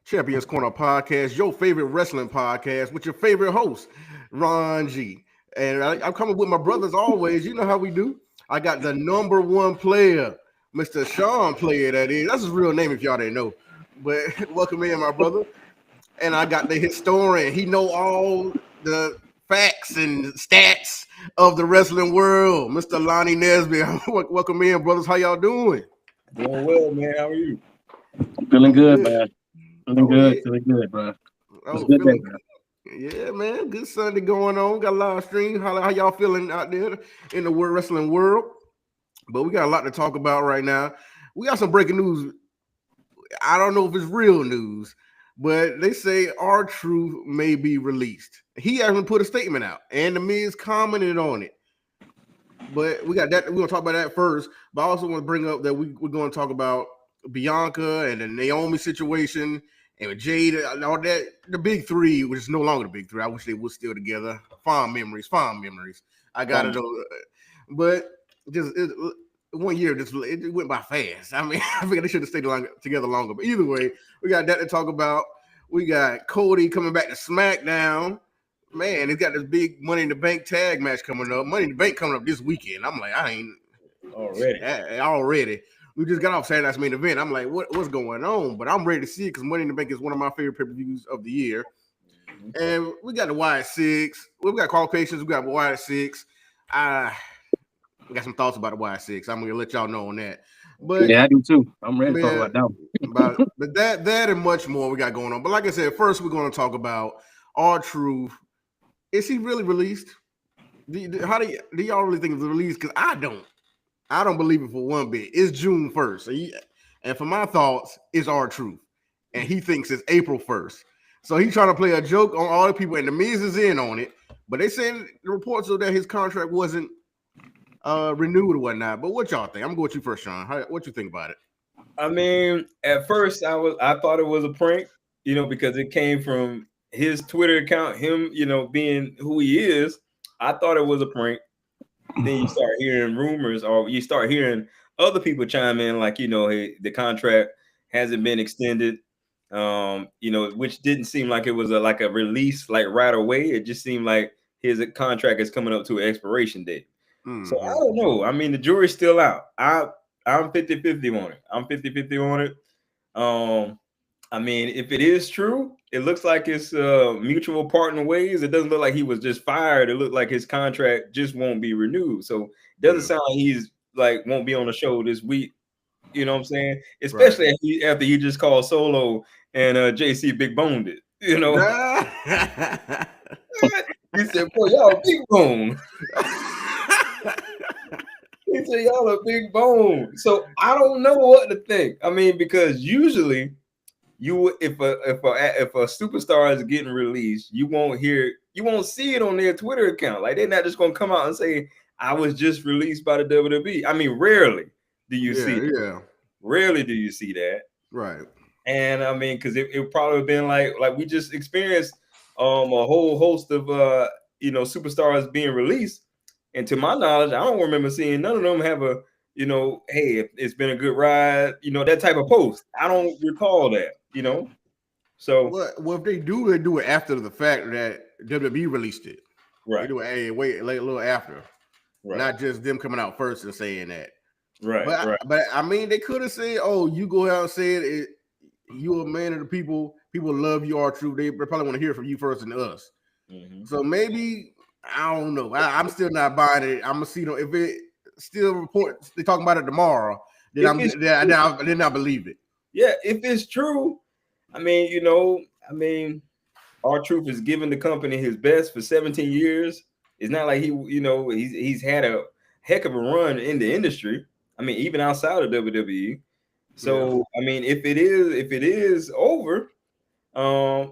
Champions Corner Podcast, your favorite wrestling podcast with your favorite host, Ron G. And I'm coming with my brothers always. You know how we do. I got the number one player, Mr. Sean Player, that is. That's his real name if y'all didn't know. But welcome in, my brother. And I got the historian. He know all the facts and stats of the wrestling world, Mr. Lonnie Nesby. Welcome in, brothers. How y'all doing? Doing well, man. How are you? Feeling good, man. Feeling good, bro. Good day, bro. Yeah, man. Good Sunday going on. Got a live stream. How y'all feeling out there in the wrestling world? But we got a lot to talk about right now. We got some breaking news. I don't know if it's real news, but they say R-Truth may be released. He hasn't put a statement out, and The Miz commented on it. But we got that. We're gonna talk about that first. But I also want to bring up that we're going to talk about Bianca and the Naomi situation and Jade and all that. The big three, which is no longer the big three. I wish they were still together. Fond memories. I got it. But just 1 year, it went by fast. I mean, I figured they should have stayed together longer. But either way, we got that to talk about. We got Cody coming back to SmackDown. Man, it's got this big Money in the Bank tag match coming up. Money in the Bank coming up this weekend. I'm like, I ain't already. We just got off Saturday night's main event. I'm like, what's going on? But I'm ready to see it because Money in the Bank is one of my favorite pay-per-views of the year. And we got the Wyatt Six. We got qualifications. We got Wyatt Six. We got some thoughts about the Wyatt Six. I'm gonna let y'all know on that. But yeah, I do too. I'm ready to talk about that. But that and much more we got going on. But like I said, first we're going to talk about R-Truth. Is he really released? Do y'all really think it's released? Because I don't believe it for one bit. It's June 1st. And for my thoughts, it's R-Truth. And he thinks it's April 1st. So he's trying to play a joke on all the people, and The Miz is in on it. But they said the reports are that his contract wasn't renewed or whatnot. But what y'all think? I'm going to go with you first, Sean. What you think about it? I mean, at first I thought it was a prank, because it came from his Twitter account, him, being who he is. I thought it was a prank. Then you start hearing rumors, or you start hearing other people chime in, like, hey, the contract hasn't been extended, which didn't seem like it was a release like right away. It just seemed like his contract is coming up to an expiration date. Mm-hmm. So I don't know. I mean, the jury's still out. I'm 50-50 on it. I'm 50-50 on it. I mean, if it is true, it looks like it's mutual parting ways. It doesn't look like he was just fired. It looked like his contract just won't be renewed. So it doesn't sound like he's won't be on the show this week. You know what I'm saying? Especially after he just called Solo and JC Big Boned it. He said, "Boy, y'all big bone." He said, "Y'all a big bone." So I don't know what to think. I mean, because usually, if a superstar is getting released, you won't see it on their Twitter account. Like, they're not just gonna come out and say, "I was just released by the WWE." I mean, rarely do you see that. Yeah. Rarely do you see that. Right. And I mean, because it probably been like we just experienced a whole host of superstars being released. And to my knowledge, I don't remember seeing none of them have a, hey, it's been a good ride, that type of post. I don't recall that, So well, if they do it after the fact that WWE released it. Right. They do it, wait a little after. Right. Not just them coming out first and saying that. Right. But I mean, they could have said, "Oh, you go out and said it. You're a man of the people. People love you, R-Truth. They probably want to hear from you first than us." Mm-hmm. So maybe, I don't know. I'm still not buying it. I'm gonna see if it still reports they talking about it tomorrow. Then I believe it. Yeah, if it's true, I mean, R-Truth is giving the company his best for 17 years. It's not like he's had a heck of a run in the industry. I mean, even outside of WWE. So I mean, if it is over, I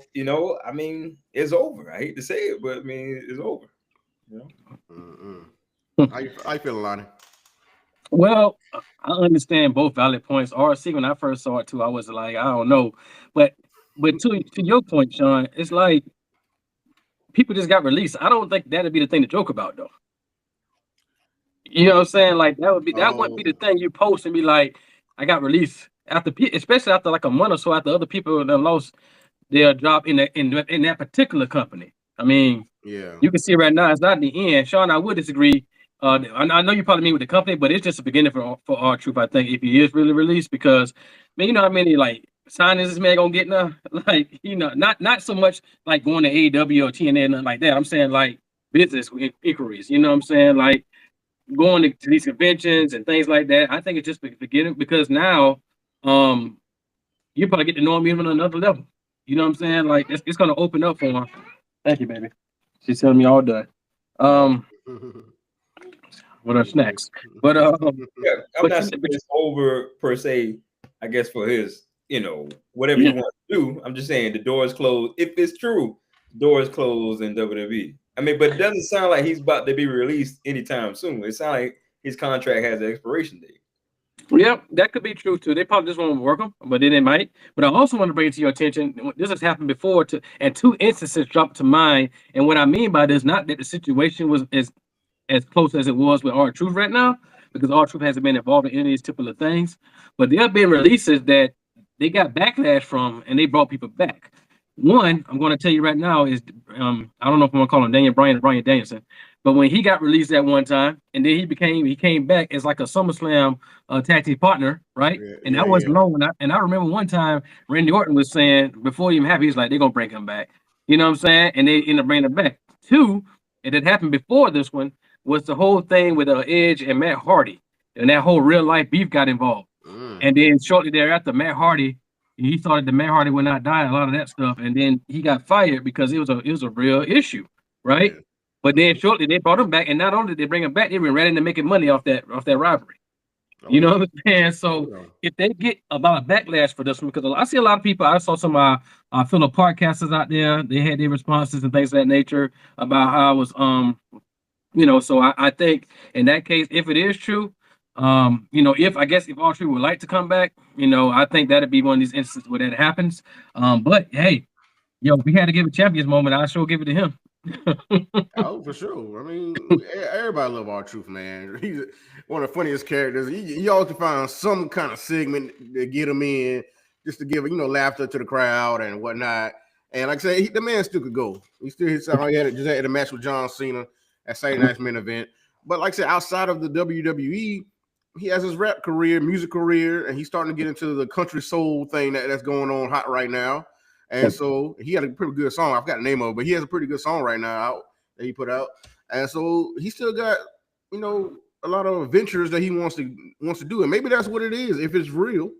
mean, it's over. I hate to say it, but I mean, it's over. How you feeling, Lonnie? Well, I understand both valid points. RC, when I first saw it too, I was like, I don't know, but to your point, Sean, it's like people just got released. I don't think that'd be the thing to joke about, though. You know what I'm saying? Like that wouldn't be the thing you post and be like, I got released. especially after like a month or so after other people that lost their job in that particular company. I mean, Yeah. you can see right now it's not the end. Sean, I would disagree. I know you probably mean with the company, but it's just a beginning for R-Truth. I think if he is really released, because man, you know how many like signings this man gonna get now? Like not so much like going to AEW or TNA or nothing like that. I'm saying like business inquiries. You know what I'm saying? Like going to these conventions and things like that. I think it's just beginning because now, you probably get to know him even on another level. You know what I'm saying? Like it's gonna open up for him. Thank you, baby. She's telling me all done. What are snacks? But Yeah, I'm but not saying it's over per se. I guess for his, whatever he wants to do. I'm just saying the door is closed. If it's true, the door is closed in WWE. I mean, but it doesn't sound like he's about to be released anytime soon. It sounds like his contract has an expiration date. yeah, that could be true too. They probably just won't work them, but then they might. But I also want to bring it to your attention. This has happened before, and two instances dropped to mind. And what I mean by this, not that the situation was as close as it was with R-Truth right now, because R-Truth hasn't been involved in any of these typical things. But there have been releases that they got backlash from, and they brought people back. One, I'm going to tell you right now is, I don't know if I'm going to call him Brian Danielson, but when he got released at one time, and then he came back as like a SummerSlam tag team partner, right? Yeah, and that wasn't long. And I remember one time Randy Orton was saying before he even happened, he's like, they're going to bring him back. You know what I'm saying? And they ended up bringing him back. Two, it had happened before this one, was the whole thing with Edge and Matt Hardy, and that whole real life beef got involved. And then shortly thereafter, Matt Hardy, he thought that Matt Hardy would not die, a lot of that stuff, and then he got fired because it was a real issue, right? Yeah. But then shortly they brought him back, and not only did they bring him back, they were ready to making money off that rivalry. You know what I'm saying? So if they get a lot of backlash for this one, because I see a lot of people, I saw some fellow podcasters out there, they had their responses and things of that nature about how it was so I think in that case, if it is true, if R-Truth would like to come back, I think that'd be one of these instances where that happens. But hey, if we had to give a champions moment, I sure give it to him. Oh, for sure. I mean, everybody love R-Truth, man. He's one of the funniest characters. He always can find some kind of segment to get him in, just to give laughter to the crowd and whatnot. And like I said, the man still could go. He just had a match with John Cena at Saturday Night's main event. But like I said, outside of the WWE, he has his rap career, music career, and he's starting to get into the country soul thing that's going on hot right now. And so he had a pretty good song. I forgot the name of it, but he has a pretty good song right now out that he put out. And so he still got, a lot of ventures that he wants to do. And maybe that's what it is. If it's real,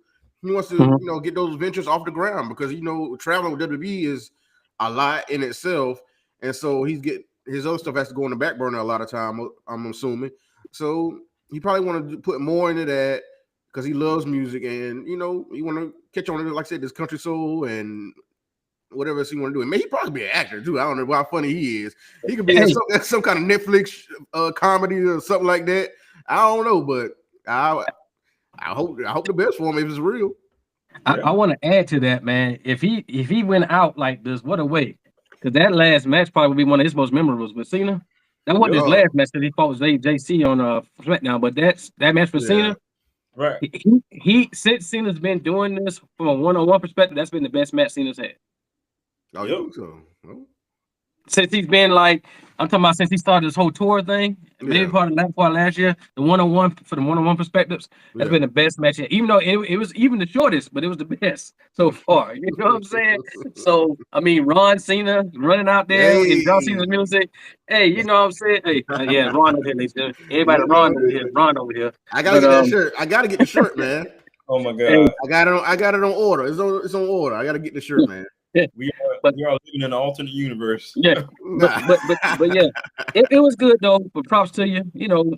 he wants to, get those ventures off the ground because, traveling with WWE is a lot in itself. And so his other stuff has to go on the back burner a lot of time, I'm assuming. So he probably want to put more into that because he loves music and, he want to catch on to, like I said, this country soul and whatever else he want to do. And he probably be an actor too. I don't know how funny he is. He could be in some kind of Netflix comedy or something like that. I don't know, but I hope the best for him if it's real. I want to add to that, man. If he went out like this, what a way. Because that last match probably would be one of his most memorable with Cena. That wasn't his last match that he fought with JC on SmackDown, but that match for Cena. Right. He since Cena's been doing this from a one-on-one perspective, that's been the best match Cena's had. Oh, you think so? Oh. Since he's been I'm talking about since he started this whole tour thing, maybe part of last year, the one-on-one perspectives, that's been the best match yet. Even though it was even the shortest, but it was the best so far. You know what I'm saying? So I mean, Ron Cena running out there in John Cena's music. Hey, you know what I'm saying? Hey, Ron over here. Everybody, Ron over here. I gotta get that shirt. I gotta get the shirt, man. Oh my God! Hey, I got it on order. It's on order. I gotta get the shirt, man. We are living in an alternate universe. Yeah, but yeah, it was good though. But props to you.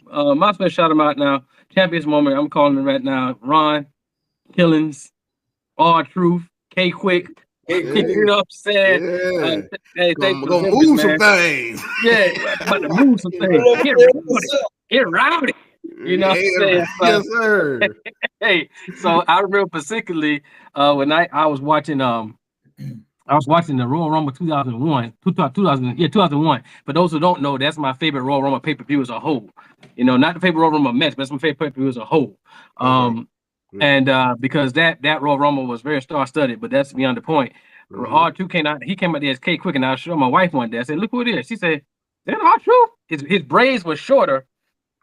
My special shout him out now. Champions moment. I'm calling him right now. Ron Killings, R-Truth, K Quick. You know what I'm saying? Yeah. Hey, gonna move some things. Yeah, about to move some things. Get rowdy. You know what I'm saying? Yes, sir. Hey, so I remember particularly when I was watching the Royal Rumble 2001. 2001. For those who don't know, that's my favorite Royal Rumble pay-per-view as a whole. Not the favorite Royal Rumble match, but that's my favorite pay-per-view as a whole. And because that Royal Rumble was very star-studded, but that's beyond the point. R2 came out. He came out there as K Quick, and I showed my wife one day. I said, "Look who it is." She said, "That R2." His braids were shorter.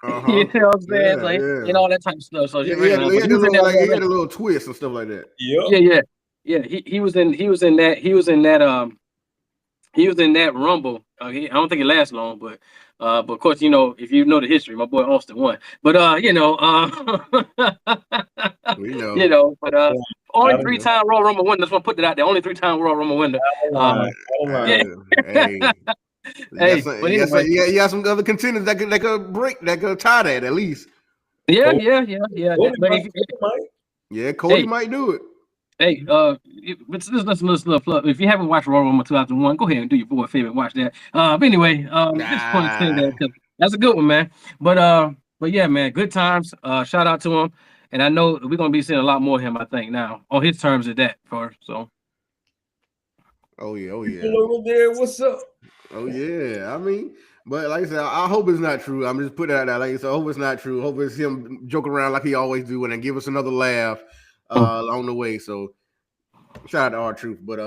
You know what I'm saying? Like and all that type of stuff. So he had a little twist and stuff like that. Yeah. He was in that Rumble. I don't think it lasts long, but of course, you know, if you know the history, my boy Austin won. But you know, but only 3-time Royal Rumble winner. Just want to put that out there. Only 3-time Royal Rumble winner. You got some other contenders that could tie that at least. Yeah. Cody might do it. Hey, listen, if you haven't watched Royal Rumble 2001, go ahead and do your boy a favor and watch that. But anyway, just want to say that because that's a good one, man. But yeah, man, good times. Shout out to him, and I know we're gonna be seeing a lot more of him. I think now on his terms at that first. So. Oh yeah. Over there, what's up? Oh yeah, I mean. But like I said, I hope it's not true. I'm just putting it out there. Like I said, I hope it's not true. I hope it's him joking around like he always do and then give us another laugh along the way. So shout out to R-Truth. But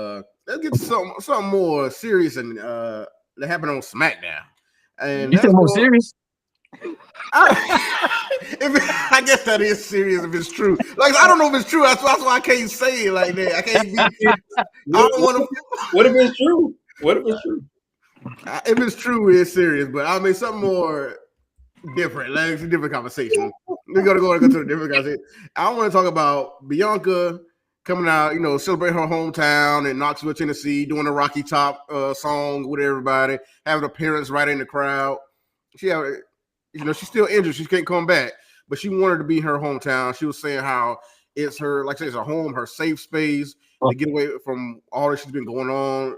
let's get to something more serious and that happened on SmackDown. And you think more serious? I guess that is serious if it's true. Like I don't know if it's true. That's why I can't say it like that. I can't be. I don't want to. What if it's true? If it's true, it's serious, but I mean something more different. Like it's a different conversation. We're gonna go to a different conversation. I want to talk about Bianca coming out, you know, celebrating her hometown in Knoxville, Tennessee, doing a Rocky Top song with everybody, having her parents right in the crowd. She's still injured. She can't come back, but she wanted to be in her hometown. She was saying how it's her, like I said, it's her home, her safe space to get away from all that she's been going on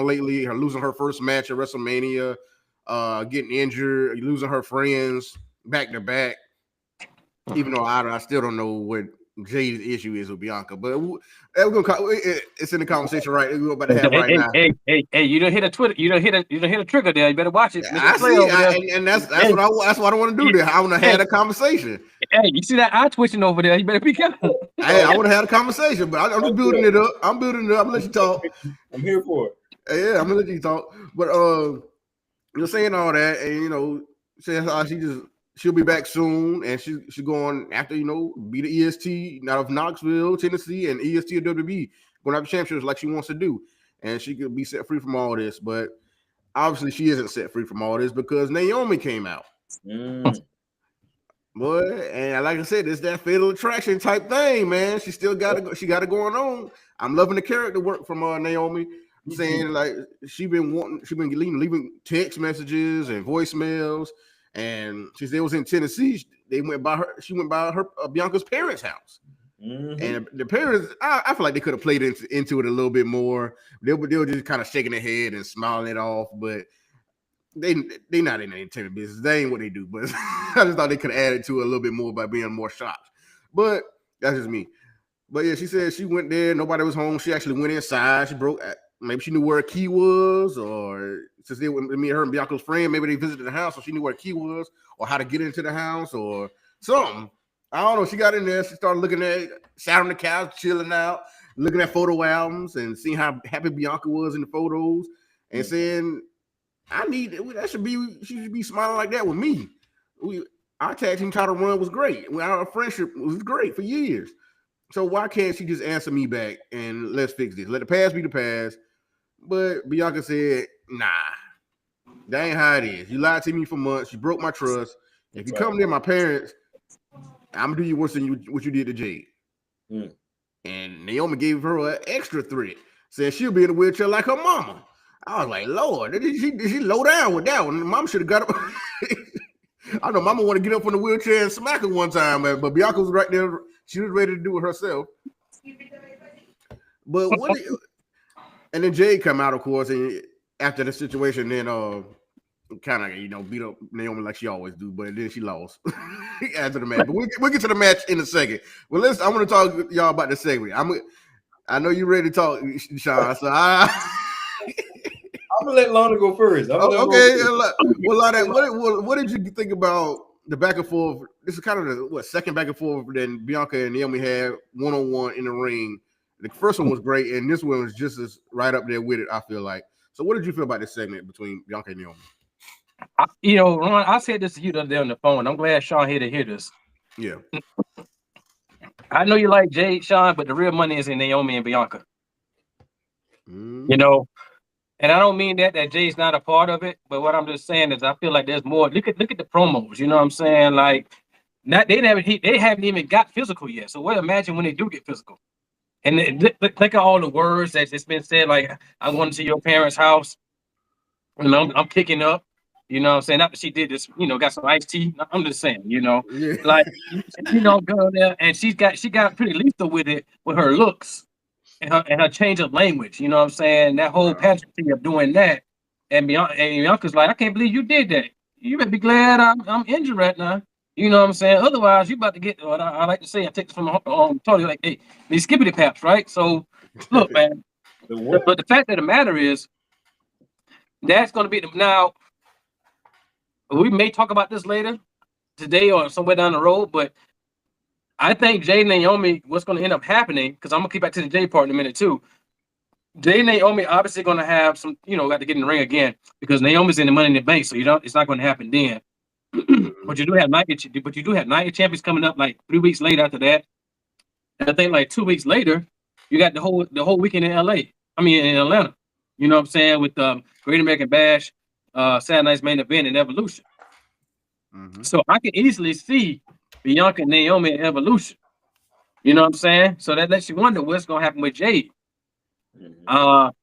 lately, her losing her first match at WrestleMania, getting injured, losing her friends back to back. Even though I still don't know what Jade's issue is with Bianca, but it's in the conversation we're about to have now. Hey! You don't hit a Twitter. You don't hit a trigger there. You better watch it. I see, and that's what I want to do there. I want to have a conversation. Hey, you see that eye twitching over there? You better be careful. Hey, I would have had a conversation, but I'm just building it up. I'm building it up. I'm gonna let you talk. I'm here for it. Yeah, I'm gonna let you talk. But you're saying all that, and you know, saying how she'll be back soon, and she's going after, you know, be the EST out of Knoxville, Tennessee, and EST of WWE, going after championships like she wants to do, and she could be set free from all this. But obviously, she isn't set free from all this because Naomi came out. Boy, and like I said, it's that fatal attraction type thing, man. She still got it going on. I'm loving the character work from Naomi. I'm saying like she been leaving text messages and voicemails, and she said it was in Tennessee. She went by her Bianca's parents' house, and the parents, I feel like they could have played into it a little bit more. They were just kind of shaking their head and smiling it off, but they not in the entertainment business. They ain't what they do. But I just thought they could have added to it a little bit more by being more shocked. But that's just me. But yeah, she said she went there. Nobody was home. She actually went inside. Maybe she knew where a key was, or since they went, me and her and Bianca's friend, maybe they visited the house, so she knew where a key was, or how to get into the house, or something. I don't know. She got in there. She started sat on the couch, chilling out, looking at photo albums and seeing how happy Bianca was in the photos, and saying, she should be smiling like that with me. Our tag team title run was great. Our friendship was great for years. So why can't she just answer me back and let's fix this? Let the past be the past. But Bianca said, nah, that ain't how it is. You lied to me for months. You broke my trust. If you come near my parents, I'm going to do you worse than what you did to Jade. And Naomi gave her an extra threat. Said she'll be in a wheelchair like her mama. I was like, Lord, did she low down with that one? Mom should have got up. I know Mama want to get up from the wheelchair and smack her one time, man, but Bianca was right there. She was ready to do it herself. But and then Jade come out, of course, and after the situation, then kind of beat up Naomi like she always do, but then she lost after the match. But we'll get to the match in a second. Well, I want to talk to y'all about the segment. I know you're ready to talk, Sean. So I'm gonna let Lana go first. Okay. Well, Lana, what did you think about the back and forth. This is kind of the second back and forth than Bianca and Naomi had one-on-one in the ring. The first one was great, and this one was just as right up there with it, I feel like. So what did you feel about this segment between Bianca and Naomi? Ron, I said this to you the other day on the phone. I'm glad Sean here to hear this. Yeah. I know you like Jade, Sean, but the real money is in Naomi and Bianca. And I don't mean that Jade's not a part of it, but what I'm just saying is I feel like there's more. Look at the promos. You know what I'm saying? Like, they haven't even got physical yet. So imagine when they do get physical. And look at all the words that's been said. Like, I went to your parents' house, and I'm kicking up. You know what I'm saying? Not that she did this, got some iced tea. I'm just saying, like, girl there, and she got pretty lethal with it with her looks and her change of language. You know what I'm saying? That whole pageantry of doing that. And Bianca's like, I can't believe you did that. You better be glad I'm injured right now. You know what I'm saying? Otherwise, you about to get what I like to say. I take this from Tony, like, hey, these skippity paps, right? So, look, man. But the fact of the matter is, that's going to be now. We may talk about this later today or somewhere down the road, but I think Jade and Naomi, what's going to end up happening, because I'm going to keep back to the Jade part in a minute too. Jade and Naomi obviously going to have some, got to get in the ring again because Naomi's in the Money in the Bank, so it's not going to happen then. But you do have night champions coming up like 3 weeks later after that. And I think like 2 weeks later, you got the whole weekend in in Atlanta. You know what I'm saying? With Great American Bash, Saturday Night's Main Event, and Evolution. So I can easily see Bianca and Naomi and Evolution. You know what I'm saying? So that lets you wonder what's gonna happen with Jade. But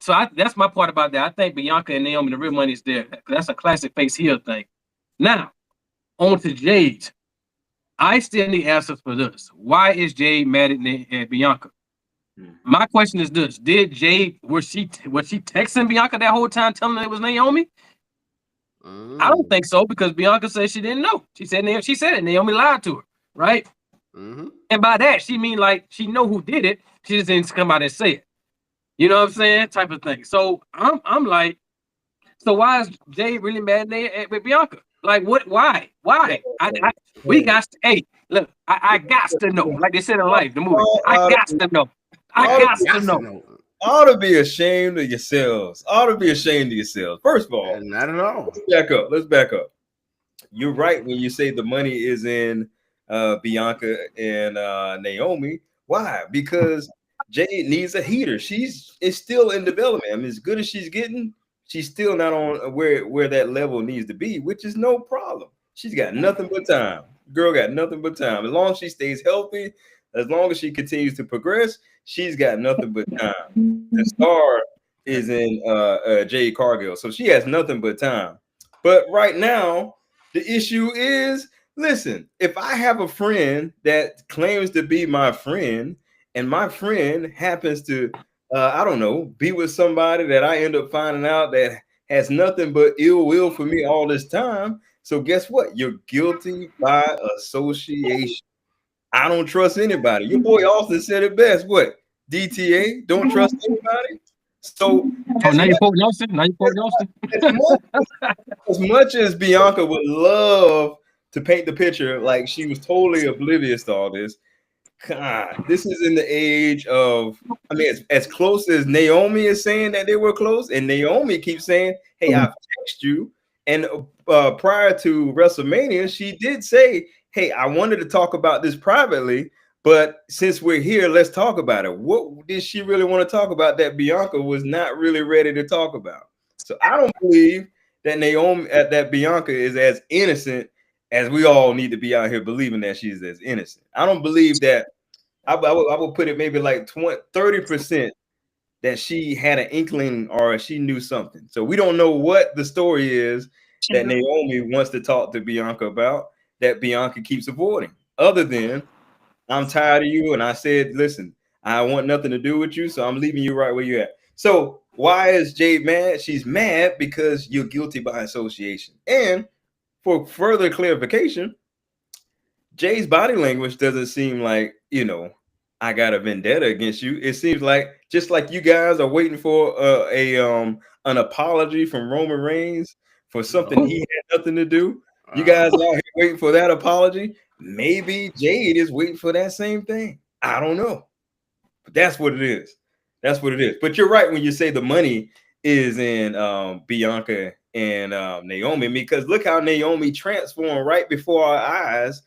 so that's my part about that. I think Bianca and Naomi, the real money's there. That's a classic face heel thing. Now, on to Jade. I still need answers for this. Why is Jade mad at Bianca? My question is this: did Jade was she texting Bianca that whole time, telling her it was Naomi? I don't think so because Bianca said she didn't know. She said it. Naomi lied to her, right? And by that she mean like she know who did it. She just didn't come out and say it. You know what I'm saying? Type of thing. So I'm like, so why is Jade really mad at Bianca? Like what? Why? We got to, hey, look, I got to know. Like they said in Life, the movie. I got to know. I got to know. Ought to be ashamed of yourselves. First of all, not at all. Let's back up. You're right when you say the money is in Bianca and Naomi. Why? Because Jade needs a heater. It's still in development. I mean, as good as she's getting, she's still not on where that level needs to be, which is no problem. She's got nothing but time. Girl got nothing but time. As long as she stays healthy, as long as she continues to progress, she's got nothing but time. The star is in Jade Cargill, so she has nothing but time. But right now, the issue is, listen, if I have a friend that claims to be my friend, and my friend happens to, I don't know, be with somebody that I end up finding out that has nothing but ill will for me all this time. So guess what? You're guilty by association. I don't trust anybody. Your boy Austin said it best. What? DTA, don't trust anybody. So now you quote Austin. As much as Bianca would love to paint the picture like she was totally oblivious to all this, God, this is in the age of, I mean, as close as Naomi is saying that they were close, and Naomi keeps saying, hey, I've texted you. And prior to WrestleMania, she did say, hey, I wanted to talk about this privately, but since we're here, let's talk about it. What did she really want to talk about that Bianca was not really ready to talk about? So I don't believe that that Bianca is as innocent as we all need to be out here believing that she's as innocent. I don't believe that. I would put it maybe like 30% that she had an inkling or she knew something. So we don't know what the story is that Naomi wants to talk to Bianca about that Bianca keeps avoiding, other than I'm tired of you and I said, listen, I want nothing to do with you, so I'm leaving you right where you're at. So why is Jade mad? She's mad because you're guilty by association. And for further clarification, Jay's body language doesn't seem like, I got a vendetta against you. It seems like just like you guys are waiting for an apology from Roman Reigns for something he had nothing to do. You guys out here waiting for that apology. Maybe Jade is waiting for that same thing. I don't know. But that's what it is. That's what it is. But you're right when you say the money is in Bianca and Naomi, because look how Naomi transformed right before our eyes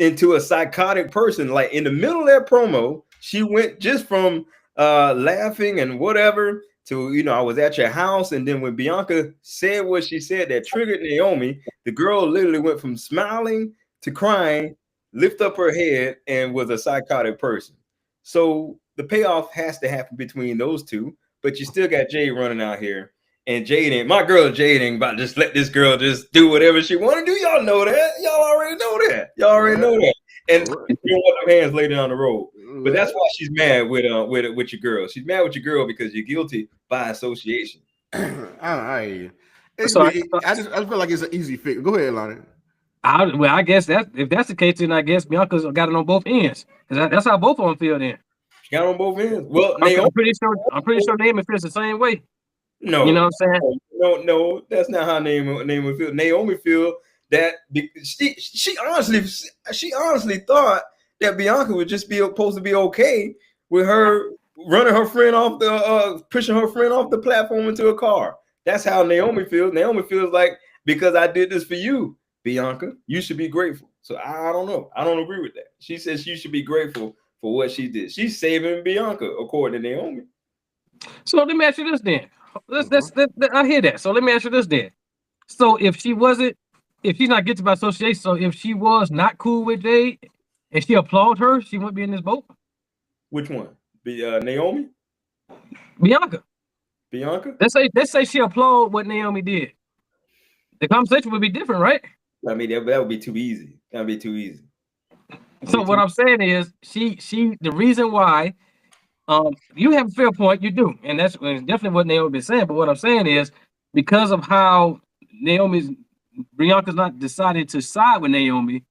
into a psychotic person. Like in the middle of that promo, she went just from laughing and whatever to, I was at your house. And then when Bianca said what she said that triggered Naomi, the girl literally went from smiling to crying, lift up her head, and was a psychotic person. So the payoff has to happen between those two, but you still got Jade running out here. And my girl Jade ain't about to just let this girl just do whatever she want to do. Y'all know that. Y'all already know that. And you don't want them hands laid down the road. But that's why she's mad with your girl. She's mad with your girl because you're guilty by association. I just feel like it's an easy fix. Go ahead, Lonnie. I guess if that's the case, then I guess Bianca's got it on both ends. Because that's how both of them feel then. She got on both ends. Well, I'm pretty sure Naomi feels the same way. No, you know what I'm saying? No, that's not how Naomi feels. Naomi feel that she honestly thought that Bianca would just be supposed to be okay with her running her friend off pushing her friend off the platform into a car. That's how Naomi feels. Naomi feels like, because I did this for you, Bianca, you should be grateful. So I don't know. I don't agree with that. She says you should be grateful for what she did. She's saving Bianca, according to Naomi. So let me ask you this then. I hear that. So let me ask you this then. So if she's not guilty by association, so if she was not cool with Jade and she applaud her, she wouldn't be in this boat? Which one? Naomi? Bianca. Let's say she applaud what Naomi did. The conversation would be different, right? I mean, that would be too easy. That'd be too easy. So what I'm saying is she the reason why you have a fair point, you do, and that's definitely what Naomi been saying. But what I'm saying is because of how Bianca's not decided to side with Naomi,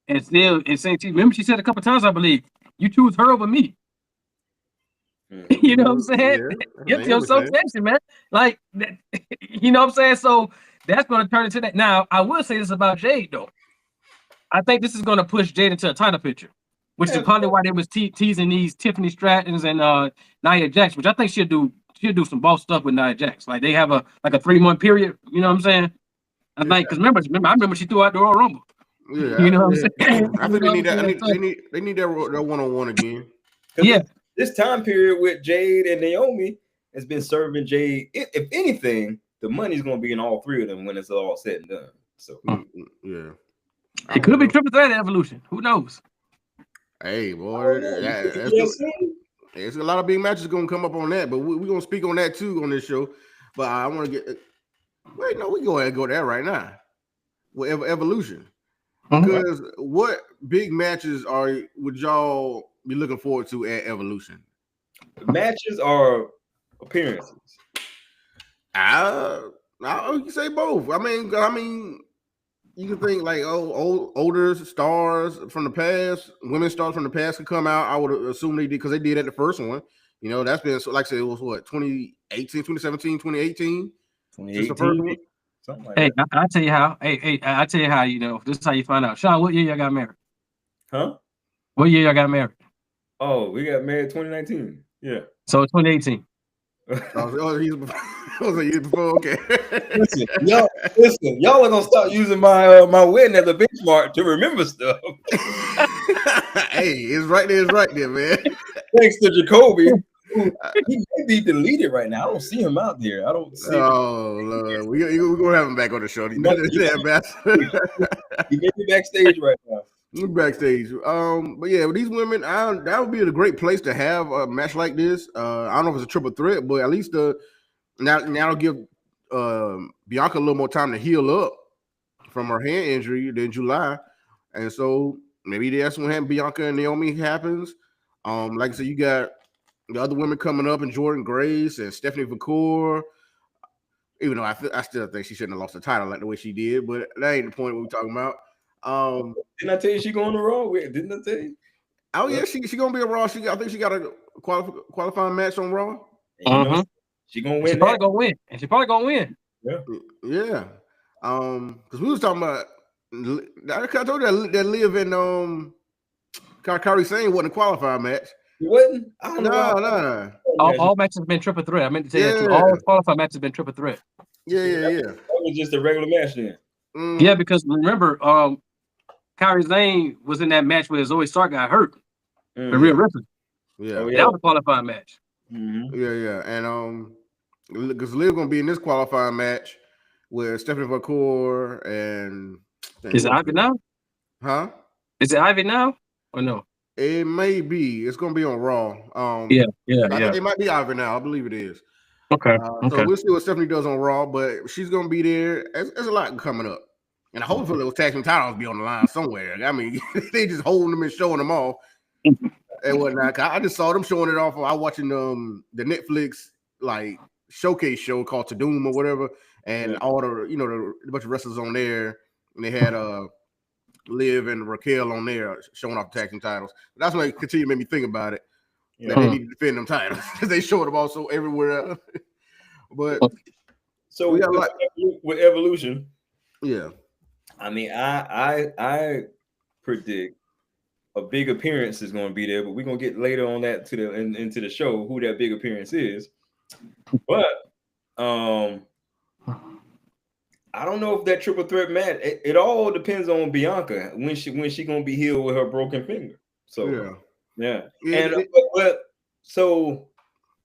and still saying, remember she said a couple times, I believe, you choose her over me. You know what I'm saying? Get your association, man. Like, you know what I'm saying? So that's going to turn into that. Now, I will say this about Jade, though. I think this is going to push Jade into a title picture, which is probably why they was teasing these Tiffany Strattons and Nia Jax, which I think she'll do some boss stuff with Nia Jax. Like they have a 3-month period. You know what I'm saying? I think because remember, I remember she threw out the Royal Rumble. Yeah, you know what I'm saying? I think they need that. They need that one-on-one again. Yeah. This time period with Jade and Naomi has been serving Jade. If anything, the money's going to be in all three of them when it's all said and done. So yeah. It could be triple threat Evolution. Who knows? Hey, boy, there's a lot of big matches going to come up on that, but we're going to speak on that too on this show. But I want to get. Wait, no, we go ahead and go there right now. With Evolution, because what big matches would y'all be looking forward to at Evolution? Matches or appearances? You can say both. I mean. You can think like older stars from the past, women stars from the past could come out. I would assume they did because they did at the first one. You know, that's been like I said, it was what 2018, 2017, 2018. 2018. The first one. Something like that. I'll tell you how. I'll tell you how, this is how you find out. Sean, what year y'all got married? Huh? What year y'all got married? Oh, we got married 2019. Yeah. So 2018. Okay. Listen, y'all are gonna start using my wedding as a benchmark to remember stuff. Hey, it's right there, man. Thanks to Jacoby. He may be deleted right now. I don't see him out there. I don't see him. Oh, Lord. We're gonna have him back on the show. He may be backstage right now. We're backstage. But yeah, with these women, that would be a great place to have a match like this. I don't know if it's a triple threat, but at least now it'll give Bianca a little more time to heal up from her hand injury than July, and so maybe that's when Bianca and Naomi happens. Like I said, you got the other women coming up, and Jordan Grace and Stephanie McCool. Even though I still think she shouldn't have lost the title like the way she did, but that ain't the point we're talking about. Didn't I tell you she going to Raw? Didn't I tell you? Oh yeah, she gonna be a Raw. I think she got a qualifying match on Raw. She gonna win. She's probably gonna win. And she's probably gonna win. Yeah. Because we was talking about. I told you that Liv and Kyrie Sane wasn't a qualified match. It wasn't. I don't know. Nah. All matches have been triple threat. I meant to tell you that too. Yeah. All qualified matches have been triple threat. Yeah. That was just a regular match then. Yeah, because remember, Kyrie Sane was in that match where Zoe Stark got hurt. The real wrestler. Yeah. Oh, yeah. That was a qualifying match. Yeah. And because Liv gonna be in this qualifying match with Stephanie McCoy and is it Ivy now? Huh? Is it Ivy now or no? It may be. It's gonna be on Raw. Yeah. It might be Ivy now. I believe it is. Okay. So we'll see what Stephanie does on Raw, but she's gonna be there. There's a lot coming up, and hopefully those tag team titles be on the line somewhere. I mean, they just holding them and showing them off and whatnot. I just saw them showing it off. I was watching the Netflix like showcase show called To Doom or whatever, and all the bunch of wrestlers on there, and they had Liv and Raquel on there showing off the tag team titles. That's what continue to make me think about it. That they need to defend them titles because they show them also everywhere. But so we got with Evolution. Yeah. I mean, I predict a big appearance is going to be there, but we're going to get later on that into the show who that big appearance is. But I don't know if that triple threat match. It all depends on Bianca when she going to be healed with her broken finger. So yeah. And so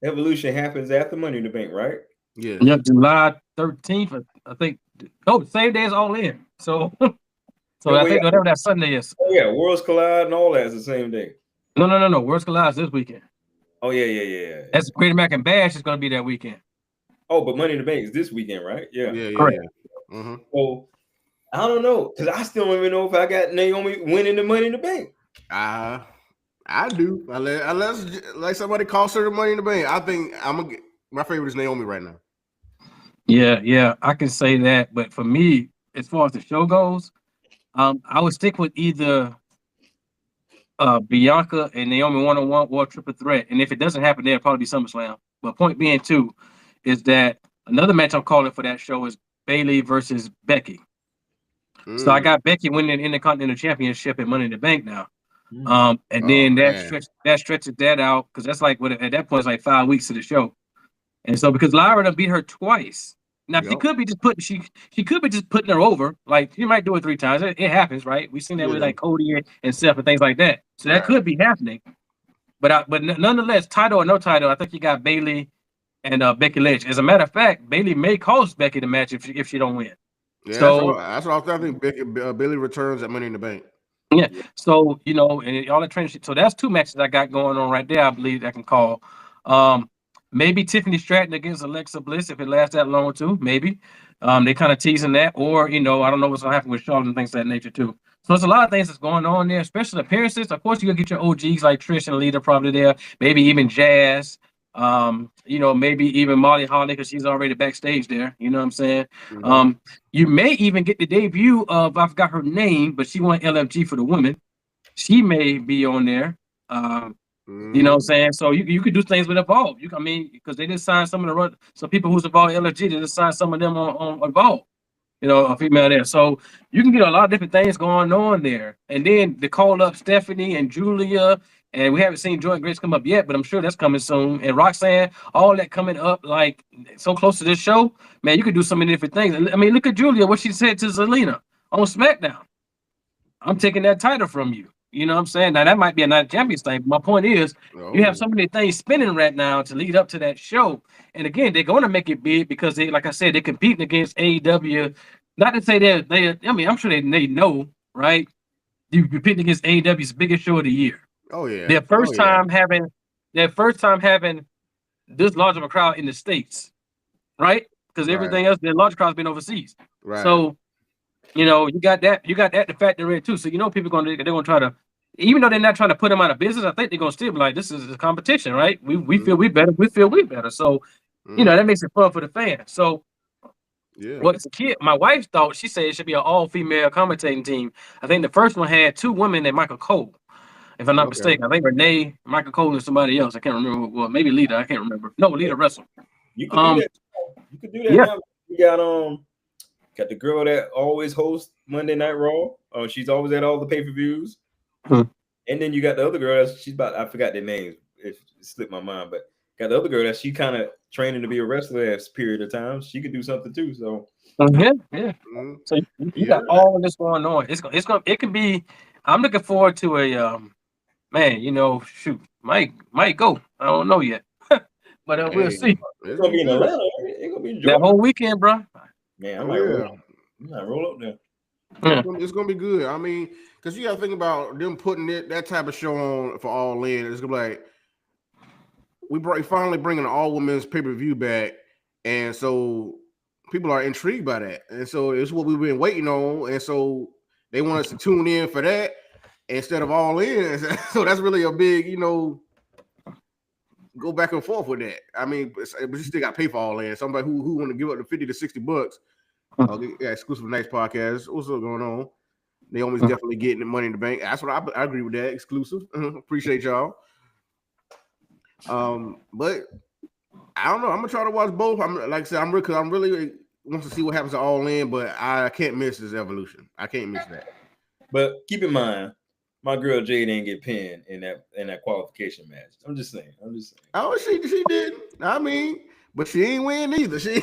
Evolution happens after Money in the Bank, right? Yeah. Yep, July 13th, I think. Oh, same day as All In. So I think whatever that Sunday is. Oh yeah, Worlds Collide and all that is the same day. No. Worlds Collide is this weekend. Oh yeah. That's Great American Bash is going to be that weekend. Oh, but Money in the Bank is this weekend, right? Yeah. Correct. Mm-hmm. So I don't know because I still don't even know if I got Naomi winning the Money in the Bank. I do. Unless like somebody costs her the Money in the Bank. I think my favorite is Naomi right now. Yeah, I can say that. But for me, as far as the show goes, I would stick with either Bianca and Naomi 1-on-1 or triple threat. And if it doesn't happen, there'll probably be SummerSlam. But point being too, is that another match I'm calling for that show is Bayley versus Becky. So I got Becky winning the Intercontinental Championship at Money in the Bank now. And then that stretches that out because that's like at that point it's like 5 weeks to the show. And so because Lyra done beat her twice. Now she could be just putting her over. Like she might do it 3 times. It happens, right? We've seen that with like Cody and Seth and things like that. So that could be happening. But nonetheless, title or no title, I think you got Bayley and Becky Lynch. As a matter of fact, Bayley may cost Becky the match if she don't win. Yeah, so that's what I think. Bayley returns at Money in the Bank. Yeah. So and all the training. So that's 2 matches I got going on right there. I believe I can call. Maybe Tiffany Stratton against Alexa Bliss if it lasts that long too. Maybe they kind of teasing that, or I don't know what's gonna happen with Charlotte and things of that nature too. So there's a lot of things that's going on there, especially appearances. Of course, you gonna get your OGs like Trish and Lita probably there. Maybe even Jazz. Maybe even Molly Holly because she's already backstage there. You know what I'm saying? Mm-hmm. You may even get the debut of I forgot her name, but she won LFG for the women. She may be on there. You know what I'm saying? So you could do things with Evolve. Because they just signed some of some people who's involved in LFG, they just signed some of them on Evolve. A female there. So you can get a lot of different things going on there. And then they call up Stephanie and Julia, and we haven't seen Joy and Grace come up yet, but I'm sure that's coming soon. And Roxanne, all that coming up like so close to this show, man, you could do so many different things. I mean, look at Julia, what she said to Zelina on SmackDown. I'm taking that title from you. You know what I'm saying? Now, that might be a Night of Champions thing. But my point is, you have so many things spinning right now to lead up to that show. And again, they're going to make it big because they, like I said, they're competing against AEW. Not to say I'm sure they know, right? You're competing against AEW's biggest show of the year. Oh, yeah. Their first time having this large of a crowd in the States, right? Because everything else, their large crowd's been overseas. Right. So, you got that to factor in too. So people they're gonna try to, even though they're not trying to put them out of business, I think they're gonna still be like, this is a competition, right? We feel we better. So that makes it fun for the fans. So as a kid, my wife thought, she said it should be an all-female commentating team. I think the first one had 2 women and Michael Cole, if I'm not mistaken. I think Renee, Michael Cole, and somebody else. I can't remember. Well, maybe Lita. I can't remember. No, Lita wrestled. You could do that. You could do that. Yeah. Now. You got got the girl that always hosts Monday Night Raw. She's always at all the pay-per-views. Hmm. And then you got the other girl she's about, I forgot their names. It slipped my mind, but got the other girl that she kind of training to be a wrestler at a period of time. She could do something too. So Yeah. Mhm. So you got all of this going on. It could be. I'm looking forward to a man. Shoot, might go. I don't know yet, but we'll Hey, see. it's gonna be in good. Atlanta. It's gonna be in That Georgia. whole weekend, bro. Man, I Oh, might yeah. roll up there. Yeah. It's gonna be good. I mean, because you got to think about them putting that type of show on for All In. It's gonna be like we finally bringing an all women's pay-per-view back, and so people are intrigued by that, and so it's what we've been waiting on, and so they want us to tune in for that instead of All In. So that's really a big, go back and forth with that. I mean, but you still got to pay for All In. Somebody who want to give up the $50 to $60. Yeah, exclusive nice podcast. What's up going on? Naomi's definitely getting the Money in the Bank. That's what I agree with that. Exclusive. Appreciate y'all. But I don't know. I'm gonna try to watch both. I'm like I said, I'm really want to see what happens to All In, but I can't miss this Evolution. I can't miss that. But keep in mind, my girl Jade didn't get pinned in that qualification match. I'm just saying. Oh, she didn't. I mean, but she ain't win either. She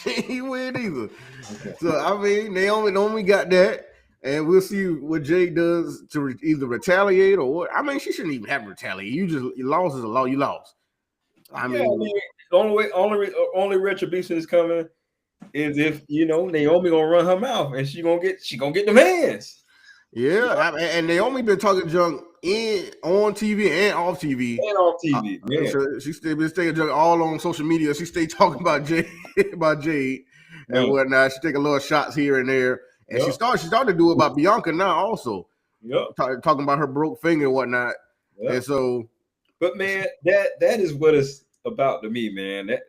ain't win either. Okay. So I mean, Naomi got that. And we'll see what Jade does to either retaliate or what. I mean, she shouldn't even have to retaliate. You lost is a law. You lost. I mean, the only retribution is coming is if Naomi gonna run her mouth and she gonna get them hands. Yeah, and Naomi been talking junk on TV and off TV. And off TV, yeah. So she still been staying junk all on social media. She stay talking about Jade, and whatnot. She take a little shots here and there. And she started to do it about Bianca now also. Talking about her broke finger and whatnot. Yep. And so, but man, that is what it's about to me, man. That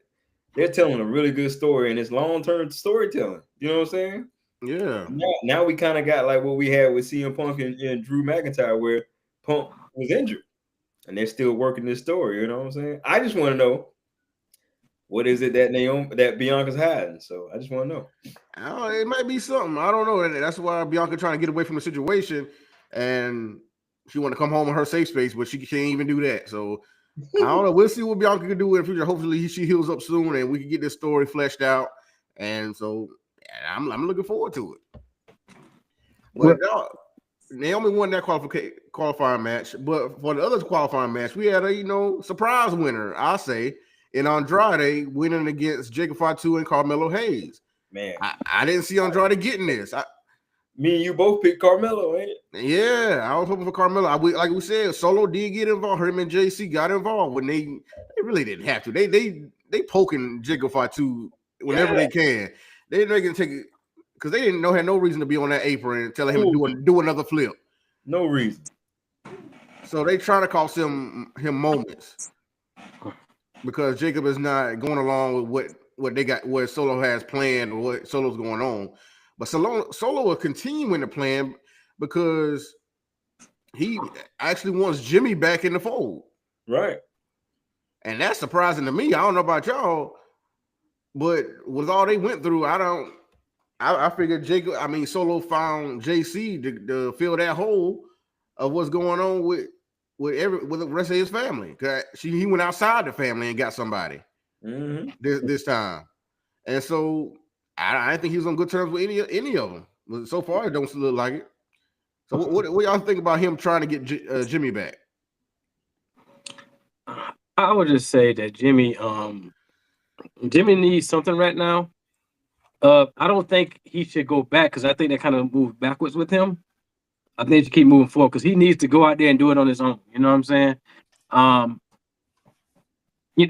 they're telling a really good story, and it's long-term storytelling. You know what I'm saying? Yeah. Now we kind of got like what we had with CM Punk and Drew McIntyre, where Punk was injured, and they're still working this story. You know what I'm saying? I just want to know, what is it that Bianca's hiding? So I just want to know. It might be something. I don't know. That's why Bianca trying to get away from the situation, and she want to come home in her safe space, but she can't even do that. So I don't know. We'll see what Bianca can do in the future. Hopefully she heals up soon, and we can get this story fleshed out. And so I'm looking forward to it. But Naomi won that qualifying match. But for the other qualifying match, we had a surprise winner, I say, in Andrade winning against Jacob Fatu and Carmelo Hayes. Man, I didn't see Andrade getting this. Me and you both picked Carmelo, ain't it? Yeah, I was hoping for Carmelo. Like we said, Solo did get involved. Him and JC got involved when they really didn't have to. They poking Jacob Fatu whenever they can. They can take it because they didn't had no reason to be on that apron and telling him to do another flip. No reason. So they try to cost him moments because Jacob is not going along with what they got, what Solo has planned, or what Solo's going on. But Solo will continue in the plan because he actually wants Jimmy back in the fold. Right. And that's surprising to me. I don't know about y'all, but with all they went through, I figured Solo found JC to fill that hole of what's going on with the rest of his family. Cause he went outside the family and got somebody this time. And so I think he was on good terms with any of them. But so far, it don't look like it. So what y'all think about him trying to get Jimmy back? I would just say that Jimmy needs something right now. I don't think he should go back because I think they kind of moved backwards with him. I think he should keep moving forward because he needs to go out there and do it on his own. You know what I'm saying?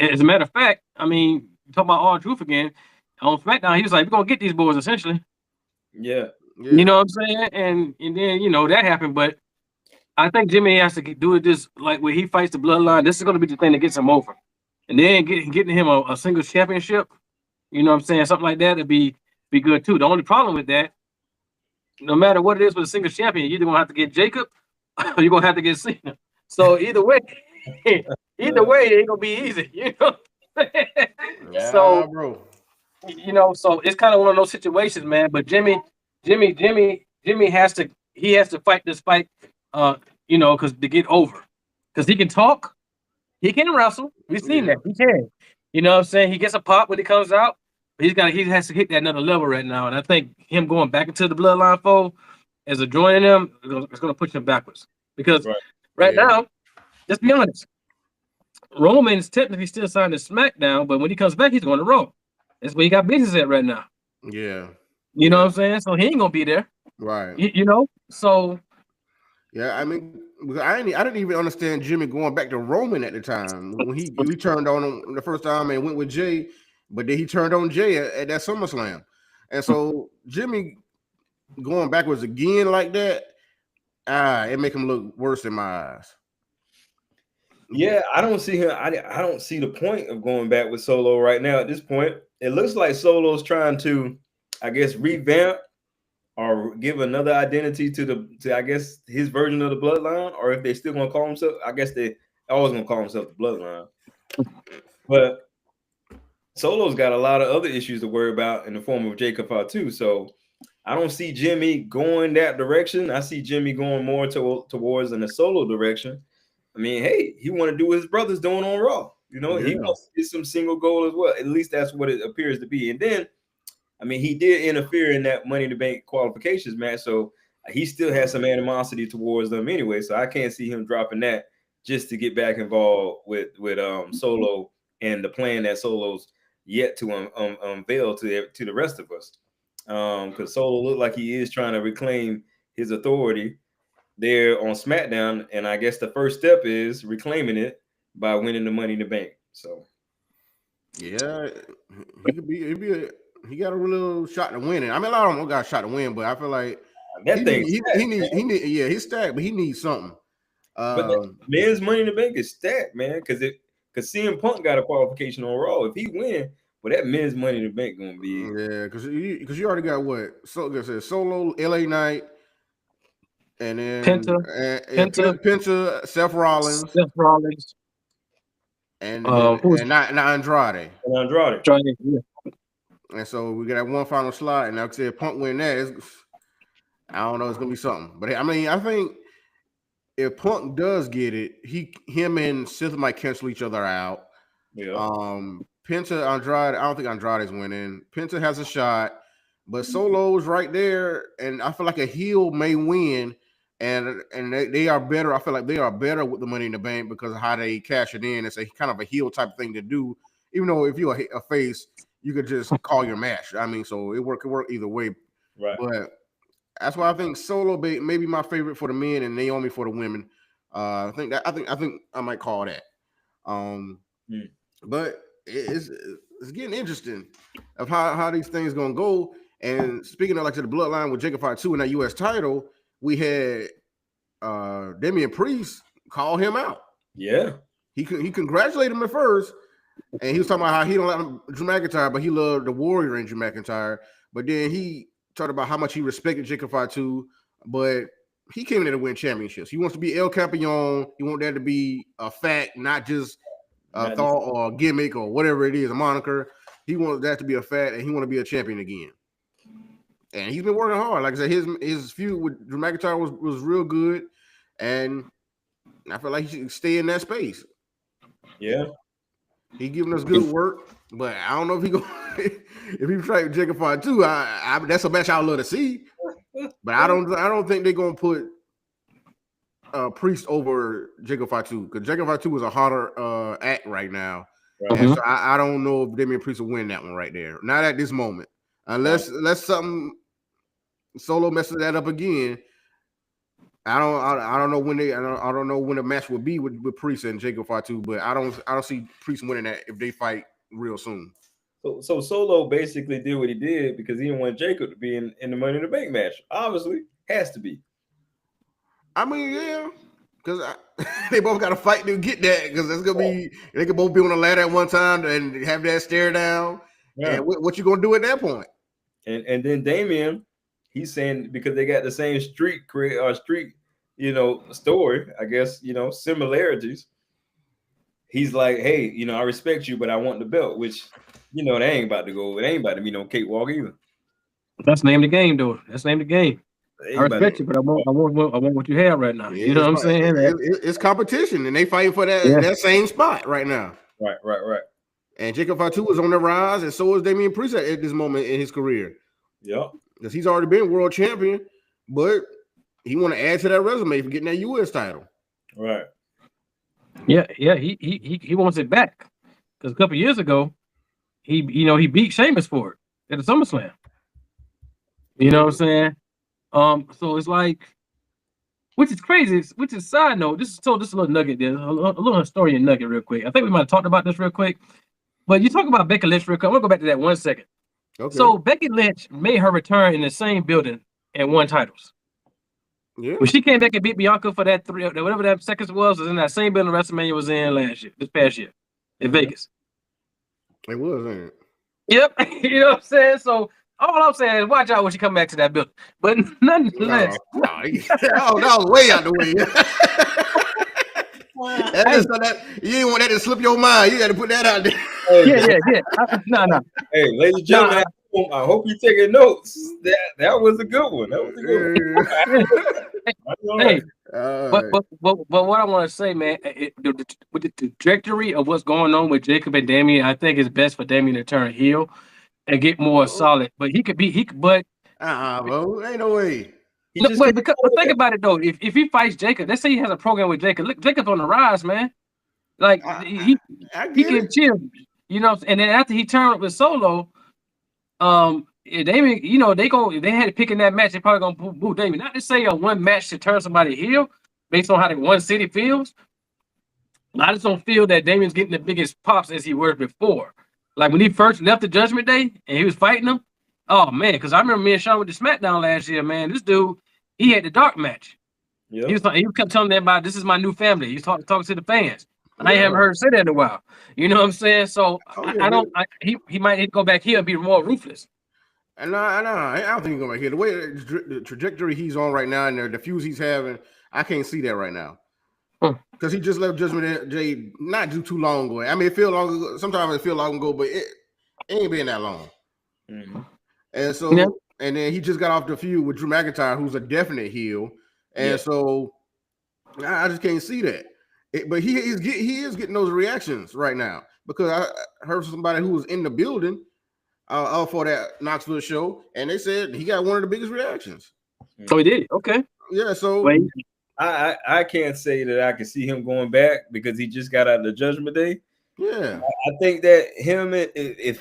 As a matter of fact, talking about R-Truth again, on SmackDown, he was like, we're going to get these boys, essentially. Yeah. You know what I'm saying? And then, that happened. But I think Jimmy has to do it this, like, when he fights the bloodline, this is going to be the thing that gets him over. And then getting him a single championship, you know what I'm saying? Something like that would be good, too. The only problem with that, no matter what it is with a single champion, you're either going to have to get Jacob or you're going to have to get Cena. So either way, it ain't going to be easy, you know? Yeah, so, bro. You know, so it's kind of one of those situations, man. But Jimmy has to fight this fight, you know, because to get over, because he can talk, he can wrestle. We've seen Yeah. that. He can. You know what I'm saying? He gets a pop when he comes out, but he has to hit that another level right now. And I think him going back into the bloodline fold as a joining them, it's going to push him backwards. Because right Yeah. now, let's be honest, Roman's technically still signed to SmackDown, but when he comes back, he's going to Raw. That's where he got business at right now. Yeah. You know what I'm saying? So he ain't gonna be there. Right. You know? So yeah, I mean, I didn't even understand Jimmy going back to Roman at the time when he turned on him the first time and went with Jay, but then he turned on Jay at that SummerSlam, and so Jimmy going backwards again like that, it make him look worse in my eyes. Yeah, I don't see him. I don't see the point of going back with Solo right now at this point. It looks like Solo's trying to, I guess, revamp or give another identity to I guess his version of the bloodline, or if they still gonna call himself, I guess they always gonna call himself the bloodline. But Solo's got a lot of other issues to worry about in the form of Jacob too. So I don't see Jimmy going that direction. I see Jimmy going more towards in the Solo direction. I mean, hey, he want to do what his brother's doing on Raw. You know, he wants to get some single goal as well. At least that's what it appears to be. And then, I mean, he did interfere in that Money in the Bank qualifications match, so he still has some animosity towards them anyway. So I can't see him dropping that just to get back involved with Solo and the plan that Solo's yet to unveil to the rest of us. Because Solo looked like he is trying to reclaim his authority there on SmackDown, and I guess the first step is reclaiming it by winning the Money in the Bank. So, yeah, he got a little shot to win it. I mean, a lot of them got a shot to win, but I feel like that thing, he's stacked, but he needs something. But the men's Money in the Bank is stacked, man, because CM Punk got a qualification on Raw. If he win, well, that men's Money in the Bank gonna be because you already got what Solo, LA Knight. And then Penta, Seth Rollins, and not Andrade. Yeah. And so we got that one final slot, and like I said, Punk win that. I don't know, it's gonna be something. But I mean, I think if Punk does get it, him and Seth might cancel each other out. Yeah. Penta, Andrade, I don't think Andrade's winning. Penta has a shot, but Solo's right there, and I feel like a heel may win. And they are better. I feel like they are better with the Money in the Bank because of how they cash it in. It's a kind of a heel type thing to do. Even though if you're a face, you could just call your match. I mean, so it could work either way. Right. But that's why I think Solo may be my favorite for the men and Naomi for the women. I think I might call that. But it's getting interesting of how these things gonna go. And speaking of like to the bloodline with Jacob 2 in that US title, we had Damian Priest call him out. Yeah. He congratulated him at first, and he was talking about how he don't like Drew McIntyre, but he loved the Warrior in Drew McIntyre. But then he talked about how much he respected Jacob 2, but he came in there to win championships. He wants to be El Campeon. He wants that to be a fact, not just a thought or a gimmick or whatever it is, a moniker. He wants that to be a fact, and he want to be a champion again. And he's been working hard. Like I said, his feud with Drew McIntyre was real good, and I feel like he should stay in that space. Yeah, he giving us good work, but I don't know if he go if he try Jacob 2. That's a match I would love to see, but I don't think they're gonna put Priest over Jacob 2 because Jacob 2 is a harder act right now, and so I don't know if Damian Priest will win that one right there. Not at this moment, unless something Solo messes that up again. I don't know when I don't know when the match will be with Priest and Jacob 2, but I don't see Priest winning that if they fight real soon. So Solo basically did what he did because he didn't want Jacob to be in the Money in the Bank match. Obviously, has to be. I mean, yeah, because they both got to fight to get that because that's gonna be they could both be on the ladder at one time and have that stare down. Yeah. And what you gonna do at that point? And then Damian, he's saying because they got the same street, story, I guess, similarities. He's like, hey, I respect you, but I want the belt, which You know, they ain't about to go. They ain't about to be no cakewalk either. That's the name of the game, though. That's the name of the game. They I ain't about respect to, you, but I want what you have right now. Yeah, You know what I'm saying? It's competition, and they fighting for that same spot right now. Right. And Jacob Fatu is on the rise, and so is Damian Priest at this moment in his career. Yep. Because he's already been world champion, but he want to add to that resume for getting that U.S. title. Right. Yeah. He wants it back because a couple years ago, he beat Sheamus for it at the SummerSlam. You know what I'm saying? So it's like, which is crazy. Which is side note. This is a little nugget there, a little historian nugget, real quick. I think we might have talked about this real quick. But you talk about Becky Lynch real quick. I'm gonna go back to that 1 second. Okay. So Becky Lynch made her return in the same building and won titles. Yeah. When she came back and beat Bianca for that whatever that seconds was in that same building WrestleMania was in this past year in Vegas. It was, ain't it? Yep. You know what I'm saying? So all I'm saying is watch out when she come back to that building. But nonetheless. No, that was way out the way. You didn't want that to slip your mind. You got to put that out there. Yeah. No. Hey, ladies and gentlemen, I hope you're taking notes. That was a good one. That was a good one. Hey, but what I want to say, man, with the trajectory of what's going on with Jacob and Damian, I think it's best for Damian to turn heel and get more solid. But bro, ain't no way. But think about it though. If he fights Jacob, let's say he has a program with Jacob. Look, Jacob's on the rise, man. Like he can chill, you know. And then after he turned with Solo, Damian, they had to pick in that match. They probably gonna boo Damian. Not to say a one match to turn somebody heel based on how the one city feels. I just don't feel that Damian's getting the biggest pops as he was before. Like when he first left the Judgment Day and he was fighting them. Oh man, because I remember me and Sean with the SmackDown last year, man. This dude, he had the dark match. Yep. He kept telling everybody, "This is my new family." He's talking to the fans. I haven't heard him say that in a while. You know what I'm saying? So he might need to go back here and be more ruthless. And I don't think he's going back here. The way the trajectory he's on right now and the fuse he's having, I can't see that right now. Because he just left Judgment Day not too long ago. I mean, it feels long ago. Sometimes it feels long ago, but it ain't been that long. Mm-hmm. And so, and then he just got off the feud with Drew McIntyre, who's a definite heel. And so, I just can't see that. But he is getting those reactions right now because I heard somebody who was in the building for that Knoxville show, and they said he got one of the biggest reactions. So he did. Okay. Yeah. So I can't say that I can see him going back because he just got out of the Judgment Day. Yeah, I think that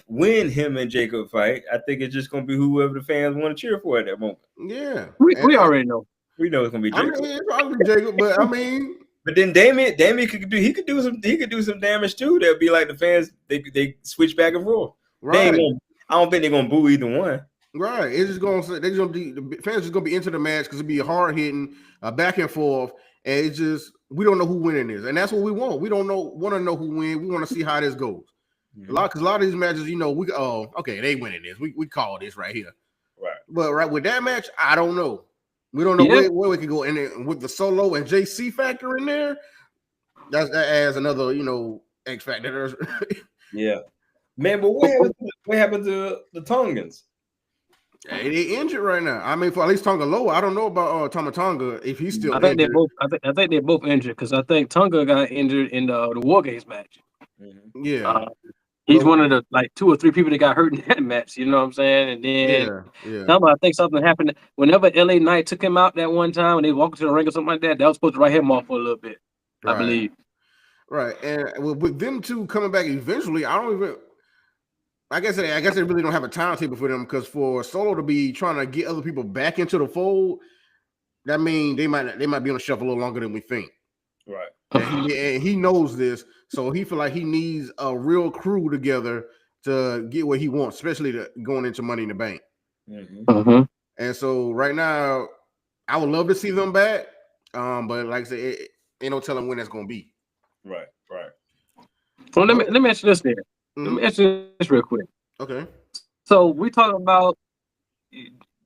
when him and Jacob fight, I think it's just gonna be whoever the fans want to cheer for at that moment. Yeah, we already know. We know it's gonna be Jacob. I mean, it's probably Jacob, but I mean, but then Damian could do some damage too. That'd be like the fans they switch back and forth. Right. I don't think they're gonna boo either one. Right. It's just the fans are gonna be into the match because it'll be hard hitting, back and forth, and it's just we don't know who winning is, and that's what we want. We don't want to know who wins. We want to see how this goes. Mm-hmm. A lot of these matches, they winning this. We call this right here. Right. But with that match, I don't know. We don't know where we can go. And then with the Solo and JC factor in there, that adds another, X factor. Yeah. Man, but what happened to the Tongans? Hey, they injured right now. I mean, for at least Tonga Loa, I don't know about Tama Tonga if he's still injured. I think they're both injured because I think Tonga got injured in the War Games match. Mm-hmm. Yeah. He's one of the 2 or 3 people that got hurt in that match. You know what I'm saying? And then I think something happened whenever LA Knight took him out that one time when they walked to the ring or something like that. That was supposed to write him off for a little bit, I believe. Right. And with them two coming back eventually, I guess they really don't have a timetable for them because for Solo to be trying to get other people back into the fold, that means they might be on the shelf a little longer than we think. Right. And he knows this, so he feel like he needs a real crew together to get what he wants, especially going into Money in the Bank. Mm-hmm. And so right now, I would love to see them back, but like I said, ain't no telling when that's going to be. Right. Well, let me ask you this then. Let me ask you this real quick. Okay. So we talking about.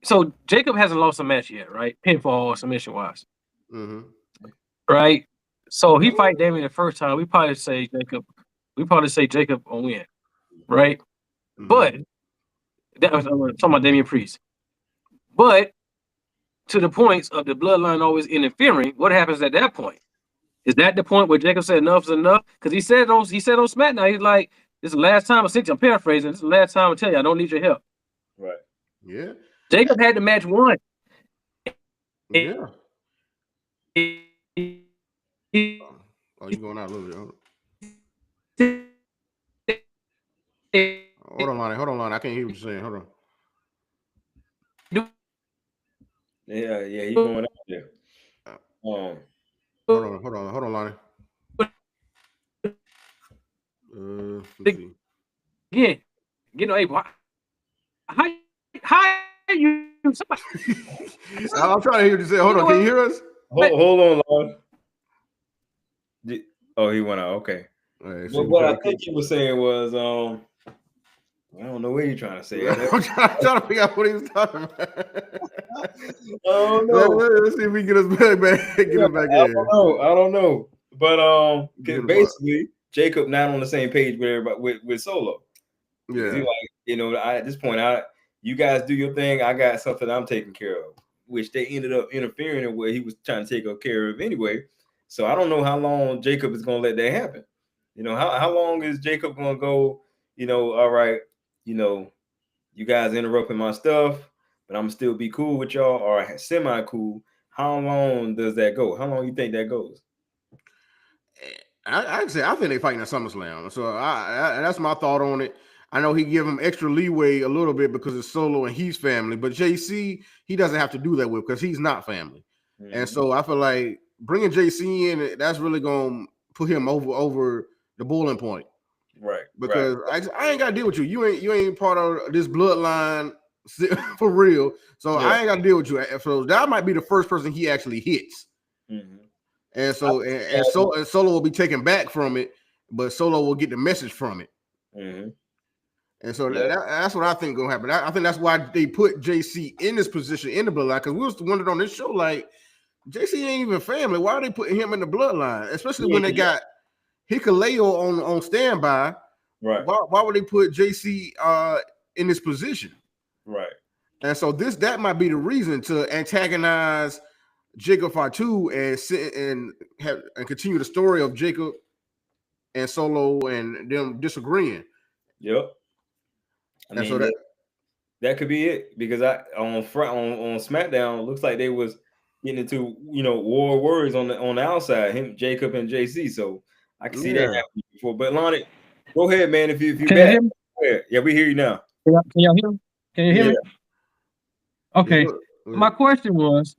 So Jacob hasn't lost a match yet, right? Pinfall or submission wise. Mm-hmm. Right. So he fight Damian the first time. We probably say Jacob will win, right? But that was talking about Damian Priest. But to the points of the bloodline always interfering, what happens at that point? Is that the point where Jacob said enough is enough? Because he said on SmackDown, he's like, "This is the last time." I'm paraphrasing. This is the last time I tell you, I don't need your help. Right. Yeah. Jacob had the match won. Yeah. Oh, you going out a little bit. Hold on, Lonnie. I can't hear what you're saying. Hold on. Yeah, he's going out there. Hold on, Lonnie. Let's see. Yeah, hey, how you? Somebody. I'm trying to hear what you say. Hold on, can you hear us? Hold on, Lonnie. Oh, he went out. Okay. Right, but what I think he was saying was, I don't know what you're trying to say. I'm trying to figure out what he was talking about. Oh no! Let's see if we get us back. Get us back in. I don't know. But basically, Jacob not on the same page with everybody with Solo. Yeah. At this point, you guys do your thing. I got something I'm taking care of, which they ended up interfering in what he was trying to take care of anyway. So I don't know how long Jacob is going to let that happen. How long is Jacob going to go? All right. You guys interrupting my stuff, but I'm still be cool with y'all or semi cool. How long does that go? How long you think that goes? I think they fighting at SummerSlam. So that's my thought on it. I know he give him extra leeway a little bit because it's Solo and he's family, but JC he doesn't have to do that with because he's not family. Mm-hmm. And so I feel like bringing JC in, that's really gonna put him over the boiling point. Right. Because I ain't got to deal with you. You ain't part of this bloodline for real. So I ain't got to deal with you. So that might be the first person he actually hits. Mm-hmm. And so and Solo will be taken back from it, but Solo will get the message from it. Mm-hmm. And so that's what I think gonna happen. I think that's why they put JC in this position in the bloodline. Because we was wondering on this show, like JC ain't even family. Why are they putting him in the bloodline? Especially when they got Hikuleo on standby. Right. Why would they put JC in this position? Right. And so that might be the reason to antagonize Jacob Fatu and continue the story of Jacob and Solo and them disagreeing. Yep. I mean, so that could be it because on SmackDown looks like they was getting into war words on the outside, him, Jacob and JC. So I can see that happening before. But Lonnie, go ahead, man. If you back, yeah, we hear you now. Can y'all hear me? Can you hear me? Okay. My question was,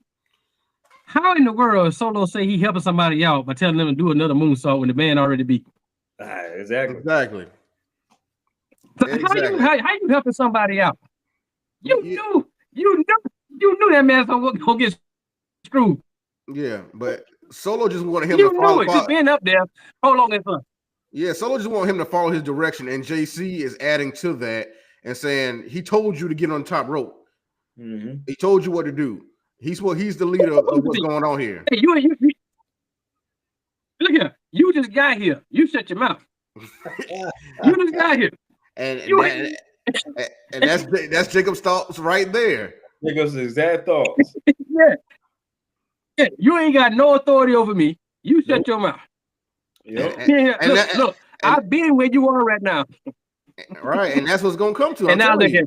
how in the world Solo say he helping somebody out by telling them to do another moonsault when the man already beat? Exactly. So how you helping somebody out? You knew that man's gonna get screwed. Yeah, but Solo just wanted him to follow. You knew it. Just being up there. Hold on, that fun. Yeah, Solo just wanted him to follow his direction, and JC is adding to that and saying he told you to get on the top rope. Mm-hmm. He told you what to do. He's the leader of what's going on here. Hey, you look here. You just got here. You shut your mouth. You just got here. And that's Jacob's thoughts right there. Jacob's exact thoughts. Yeah. You ain't got no authority over me. You shut your mouth. Yep. Look, I've been where you are right now. Right, and that's what's gonna come to. And now look at.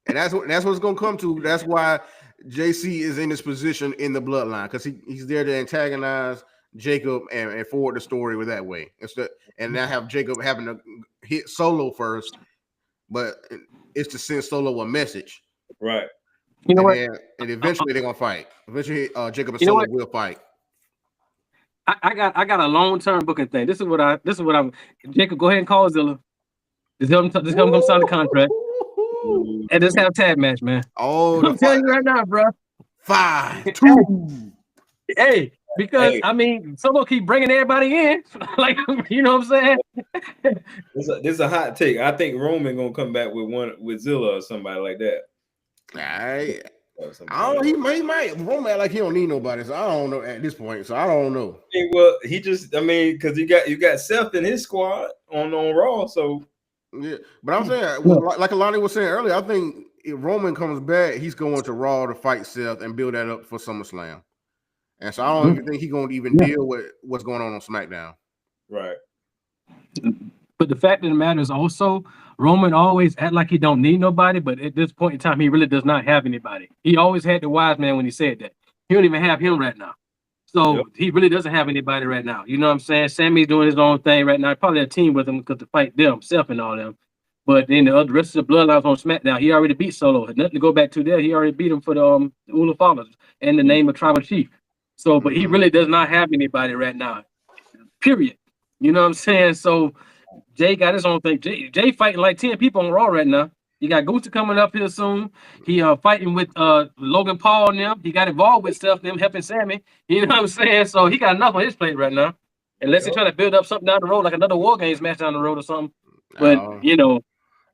And that's what's gonna come to. That's why JC is in this position in the bloodline because he's there to antagonize Jacob and forward the story with that way. And now have Jacob having to hit Solo first, but it's to send Solo a message. Right. You know what? And eventually they're gonna fight. Eventually, Jacob and Solo will fight. I got a long-term booking thing. This is what I'm. Jacob, go ahead and call Zilla. Just help him come sign the contract. And just have a tag match, man. Oh, I'm telling you right now, bro. 5-2. Hey, because I mean, Solo keep bringing everybody in, like you know what I'm saying. This is a hot take. I think Roman gonna come back with Zilla or somebody like that. I don't. He might. Roman like he don't need nobody. So I don't know at this point. So I don't know. Well, he just. I mean, because you got Seth in his squad on Raw. So Yeah, but I'm saying, Yeah. like Alani was saying earlier, I think if Roman comes back, he's going to Raw to fight Seth and build that up for SummerSlam. And so I don't even think he's going to even deal with what's going on SmackDown. Right. But the fact of the matter is also, Roman always act like he don't need nobody, but at this point in time, he really does not have anybody. He always had the wise man when he said that. He don't even have him right now. So he really doesn't have anybody right now. You know what I'm saying? Sammy's doing his own thing right now. Probably a team with him because to fight them, Seth and all them. But then the rest of the bloodlines on SmackDown, he already beat Solo. Had nothing to go back to there. He already beat him for the Ula Followers and the name of Tribal Chief. So, but he really does not have anybody right now. Period. You know what I'm saying? So Jay got his own thing. Jay fighting like 10 people on Raw right now. You got Gucci coming up here soon. He fighting with Logan Paul and them. He got involved with stuff, them helping Sammy. You know what I'm saying? So he got enough on his plate right now. Unless he's trying to build up something down the road, like another War Games match down the road or something. But you know,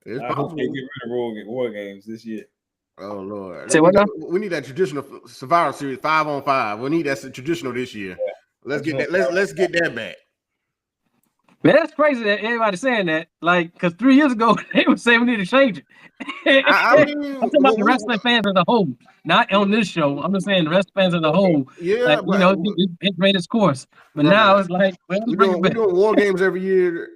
it's I hope they get rid of War Games this year. Oh Lord! Say what now? We need that traditional Survivor Series 5-on-5. We need that traditional this year. Yeah. Let's get that. Let's get that back. Man, that's crazy that everybody's saying that. Like, because 3 years ago they were saying we need to change it. I mean, I'm talking about the wrestling fans as a whole, not on this show. I'm just saying the wrestling fans as a whole. Yeah, like, you know, it ran its course, but now it's like, well, let's bring it back. We're doing War Games every year.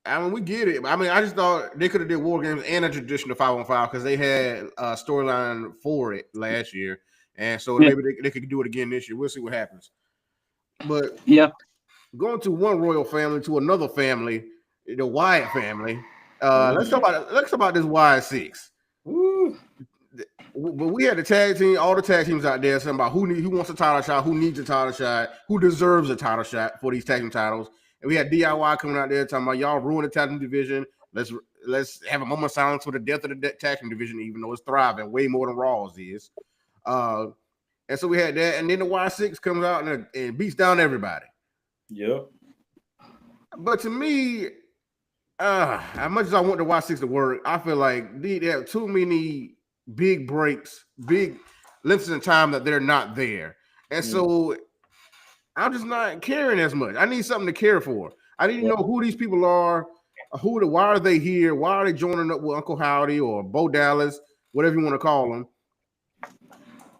I mean, we get it. I mean, I just thought they could have did War Games and a traditional 5-on-5 because they had a storyline for it last year, and so maybe they could do it again this year. We'll see what happens. But going to one royal family to another family, the Wyatt family. Let's talk about this Wyatt 6. Woo. But we had the tag team, all the tag teams out there, saying about who wants a title shot, who needs a title shot, who deserves a title shot for these tag team titles. And we had DIY coming out there talking about y'all ruined the tag team division. Let's have a moment of silence for the death of the tag team division, even though it's thriving way more than Raw's is. And so we had that, and then the Y6 comes out and beats down everybody. Yep. But to me, as much as I want the Y6 to work, I feel like they have too many big breaks, big lengths in time that they're not there. And so I'm just not caring as much. I need something to care for. I need to know who these people are, why are they here, why are they joining up with Uncle Howdy or Bo Dallas, whatever you want to call them.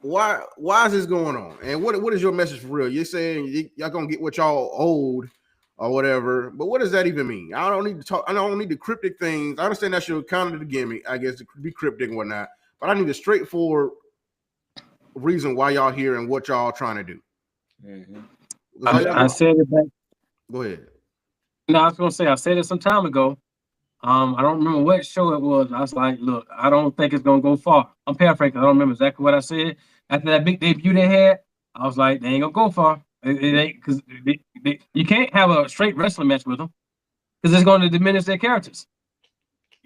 Why is this going on? And what is your message for real? You're saying y'all gonna get what y'all owed or whatever, but what does that even mean? I don't need to talk. I don't need the cryptic things. I understand that's your kind of the gimmick, I guess, to be cryptic and whatnot. But I need a straightforward reason why y'all here and what y'all trying to do. Mm-hmm. I said it back. Go ahead. No, I was gonna say I said it some time ago. I don't remember what show it was. I was like, look, I don't think it's gonna go far. I'm paraphrasing. I don't remember exactly what I said. After that big debut they had, I was like, they ain't gonna go far. It ain't because you can't have a straight wrestling match with them because it's going to diminish their characters.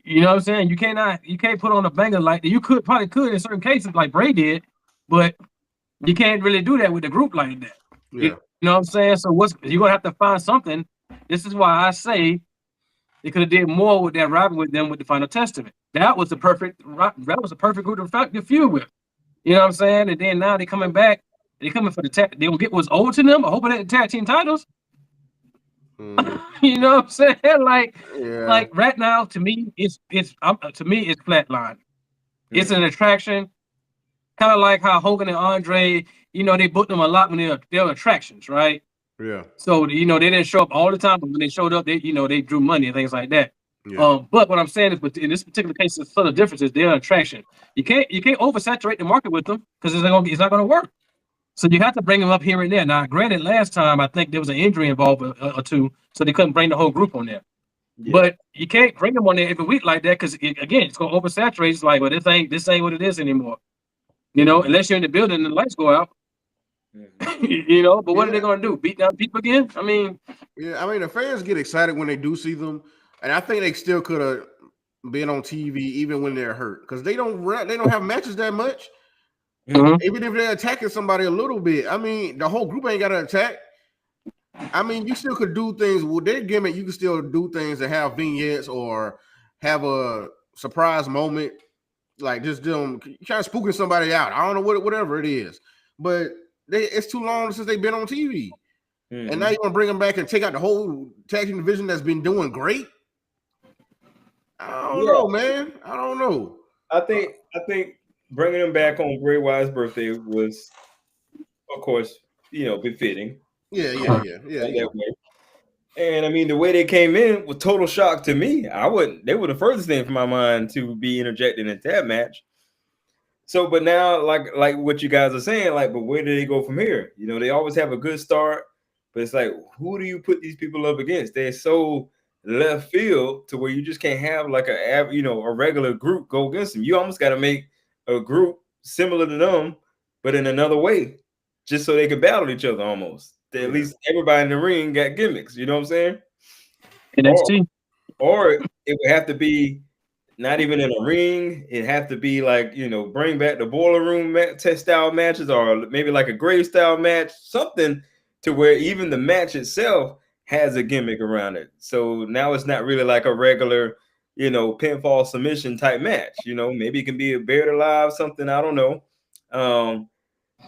You know what I'm saying? You can't put on a banger like that. You probably could in certain cases, like Bray did, but you can't really do that with a group like that. Yeah. You know what I'm saying? So you're gonna have to find something. This is why I say they could have did more with that rivalry with them with the Final Testament. That was the perfect group to feud with. You know what I'm saying? And then now they're coming back. They're coming for the tag. They gonna get what's owed to them. I hope they tag team titles. You know what I'm saying? Like right now, to me, it's flatline. It's an attraction, kind of like how Hogan and Andre. You know, they booked them a lot when they're attractions, right? Yeah. So they didn't show up all the time, but when they showed up, they drew money and things like that. Yeah. But what I'm saying is, but in this particular case, the sort of difference is they're an attraction. You can't oversaturate the market with them because it's not gonna work. So you have to bring them up here and there. Now, granted, last time I think there was an injury involved or two, so they couldn't bring the whole group on there. Yeah. But you can't bring them on there every week like that because again, it's gonna oversaturate. It's like, well, this ain't what it is anymore. You know, unless you're in the building and the lights go out. You know, but what are they gonna do? Beat down people again? I mean, the fans get excited when they do see them, and I think they still could have been on TV even when they're hurt because they don't have matches that much. Mm-hmm. Even if they're attacking somebody a little bit, I mean, the whole group ain't got to attack. I mean, you still could do things with their gimmick. You can still do things that have vignettes or have a surprise moment, like just them kind of spooking somebody out. I don't know whatever it is, but it's too long since they've been on TV, and now you're gonna bring them back and take out the whole tag team division that's been doing great. I don't know, man. I don't know. I think bringing him back on Bray Wyatt's birthday was, of course, befitting. Yeah. That way. And I mean, the way they came in was total shock to me. They were the furthest thing from my mind to be interjected into that match. So, but now, like what you guys are saying, but where do they go from here? They always have a good start, but it's like, who do you put these people up against? They're so left field to where you just can't have a regular group go against them. You almost got to make a group similar to them, but in another way, just so they can battle each other almost. At least everybody in the ring got gimmicks. You know what I'm saying? NXT. Or it would have to be not even in a ring. It have to be bring back the boiler room test style matches, or maybe like a grave style match, something to where even the match itself has a gimmick around it. So now it's not really like a regular, pinfall submission type match. Maybe it can be a buried alive, something, I don't know.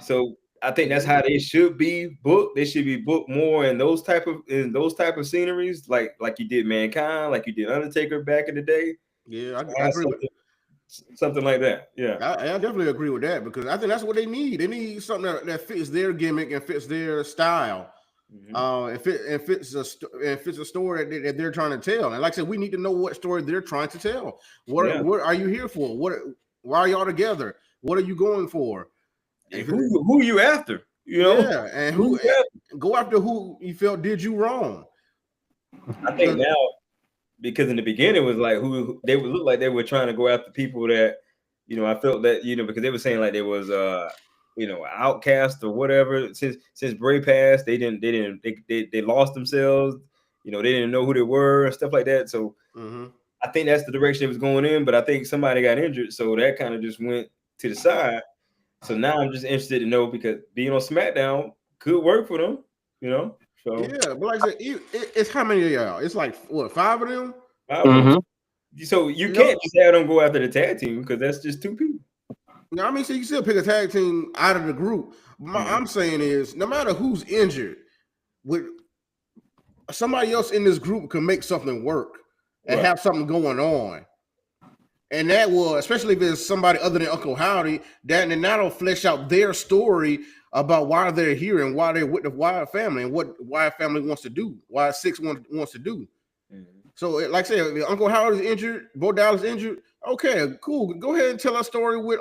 So I think that's how they should be booked. They should be booked more in those type of sceneries, like you did Mankind, like you did Undertaker back in the day. Yeah, I agree with something like that. Yeah, I definitely agree with that, because I think that's what they need. They need something that fits their gimmick and fits their style. It fits a story that they're trying to tell. And like I said, we need to know what story they're trying to tell. What are you here for? Why are y'all together? What are you going for? And who you after? Yeah, and go after who you felt did you wrong. I think now, because in the beginning it was like who they would look like they were trying to go after people that, I felt that, because they were saying like there was outcast or whatever. Since Bray passed, they lost themselves. They didn't know who they were and stuff like that. So I think that's the direction it was going in. But I think somebody got injured, so that kind of just went to the side. So now I'm just interested to know, because being on SmackDown could work for them, So yeah, but like I said, it's how many of y'all? It's like what, 5 of them? 5 of them. So you can't just have them go after the tag team, because that's just 2 people. No, I mean, so you still pick a tag team out of the group. I'm saying is, no matter who's injured, with somebody else in this group can make something work and have something going on. And that will, especially if it's somebody other than Uncle Howdy, that'll flesh out their story about why they're here and why they're with the Wyatt family and what Wyatt family wants to do, why 6 wants to do. So, like I said, if Uncle Howard is injured, Bo Dallas injured. Okay, cool. Go ahead and tell a story with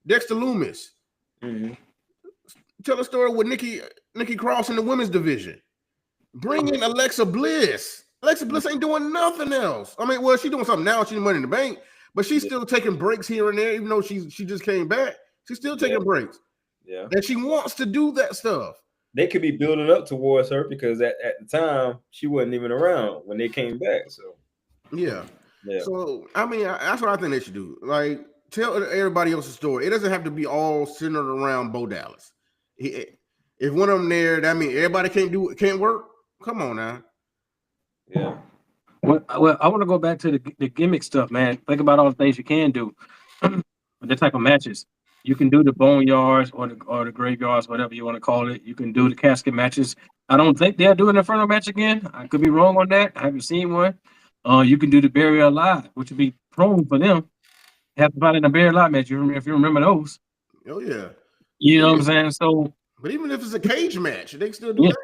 Dexter Loomis. Tell a story with Nikki Cross in the women's division. Bring in Alexa Bliss. Alexa Bliss ain't doing nothing else. I mean, well, she's doing something now. She's Money in the Bank, but she's still taking breaks here and there, even though she just came back. She's still taking breaks. Yeah. And she wants to do that stuff. They could be building up towards her, because at the time she wasn't even around when they came back. So yeah. So I mean, that's what I think they should do. Like, tell everybody else's story. It doesn't have to be all centered around Bo Dallas. If one of them there, that means everybody can't work. Come on now. Yeah. Well, I want to go back to the gimmick stuff, man. Think about all the things you can do. The type of matches. You can do the boneyards or the graveyards, whatever you want to call it. You can do the casket matches. I don't think they'll do an Inferno match again. I could be wrong on that. I haven't seen one. You can do the burial alive, which would be prone for them. Have to fight in a burial alive match. If you remember those. Oh yeah. You know what I'm saying? So, but even if it's a cage match, they can still do that.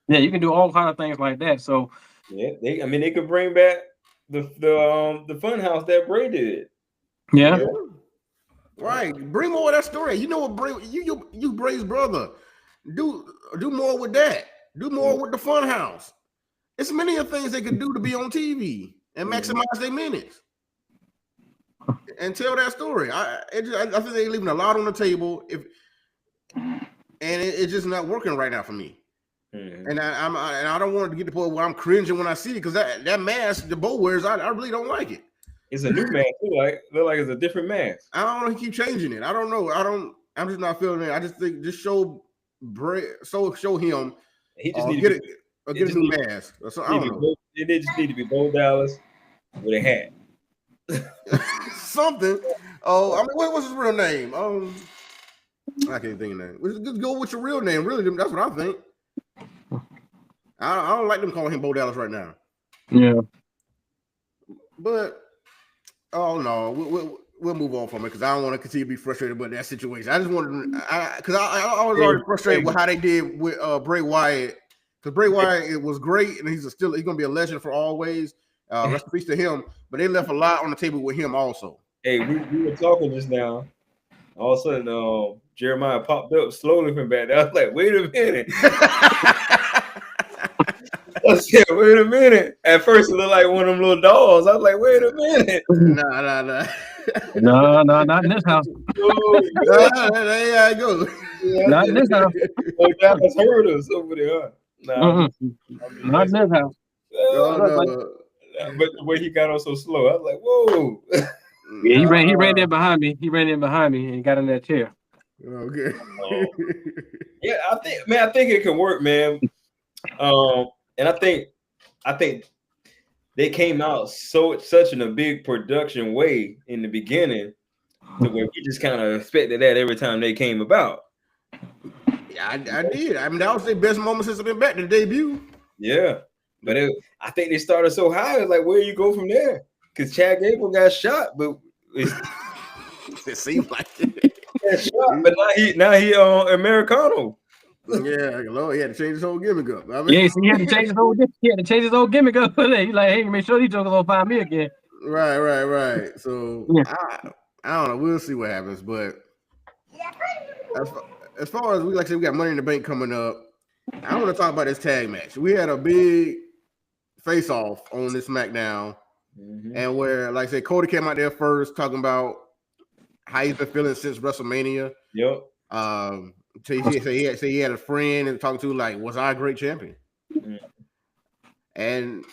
Yeah, you can do all kind of things like that. So yeah, they could bring back the fun house that Bray did. Yeah. Right. Bring more of that story. You know what, Bray, you Bray's brother. Do more with that. Do more with the fun house. It's many of things they could do to be on TV and maximize their minutes. And tell that story. I think they're leaving a lot on the table. It's just not working right now for me. And I don't want to get to the point where I'm cringing when I see it, because that mask the Bo wears, I really don't like it. It's a new mask. Look like it's a different mask. I don't want to keep changing it. I don't know. I'm just not feeling it. I just think just show him. He just get a new mask. So, I don't know. It just need to be Bo Dallas with a hat. Something. Oh, I mean, what's his real name? I can't think of that. Just go with your real name. Really, that's what I think. I don't like them calling him Bo Dallas right now. Yeah. But oh no, we'll move on from it because I don't want to continue to be frustrated about that situation. I just wanted because I was already frustrated with how they did with Bray Wyatt. Because Bray Wyatt, it was great, and he's gonna be a legend for always. Rest in peace to him. But they left a lot on the table with him also. Hey, we were talking just now. All of a sudden, Jeremiah popped up slowly from back there. I was like, wait a minute. I said, wait a minute. At first, it looked like one of them little dolls. I was like, wait a minute. No, not in this house. There I go. Not in this house. Oh, Dallas heard us over there. Nah, not in this house. But the way he got on so slow, I was like, whoa. Yeah, he ran in behind me. He ran in behind me and got in that chair. Okay. Yeah, I think it can work, man. And I think they came out such in a big production way in the beginning to where we just kind of expected that every time they came about. Yeah, I did. I mean, that was their best moment since they've been back to the debut. Yeah, but I think they started so high. It's like, where you go from there? Because Chad Gable got shot, but it seems like it. Got shot, but now he on Americano. Yeah, Lord, he had to change his whole gimmick up. I mean, he had to change his whole gimmick up. He's like, hey, make sure these jokers don't find me again. Right. So I don't know. We'll see what happens. But as far as we got Money in the Bank coming up. I want to talk about this tag match. We had a big face-off on this SmackDown, and where, like I said, Cody came out there first talking about how he's been feeling since WrestleMania. Yep. So he had a friend and talking to like, was I a great champion? And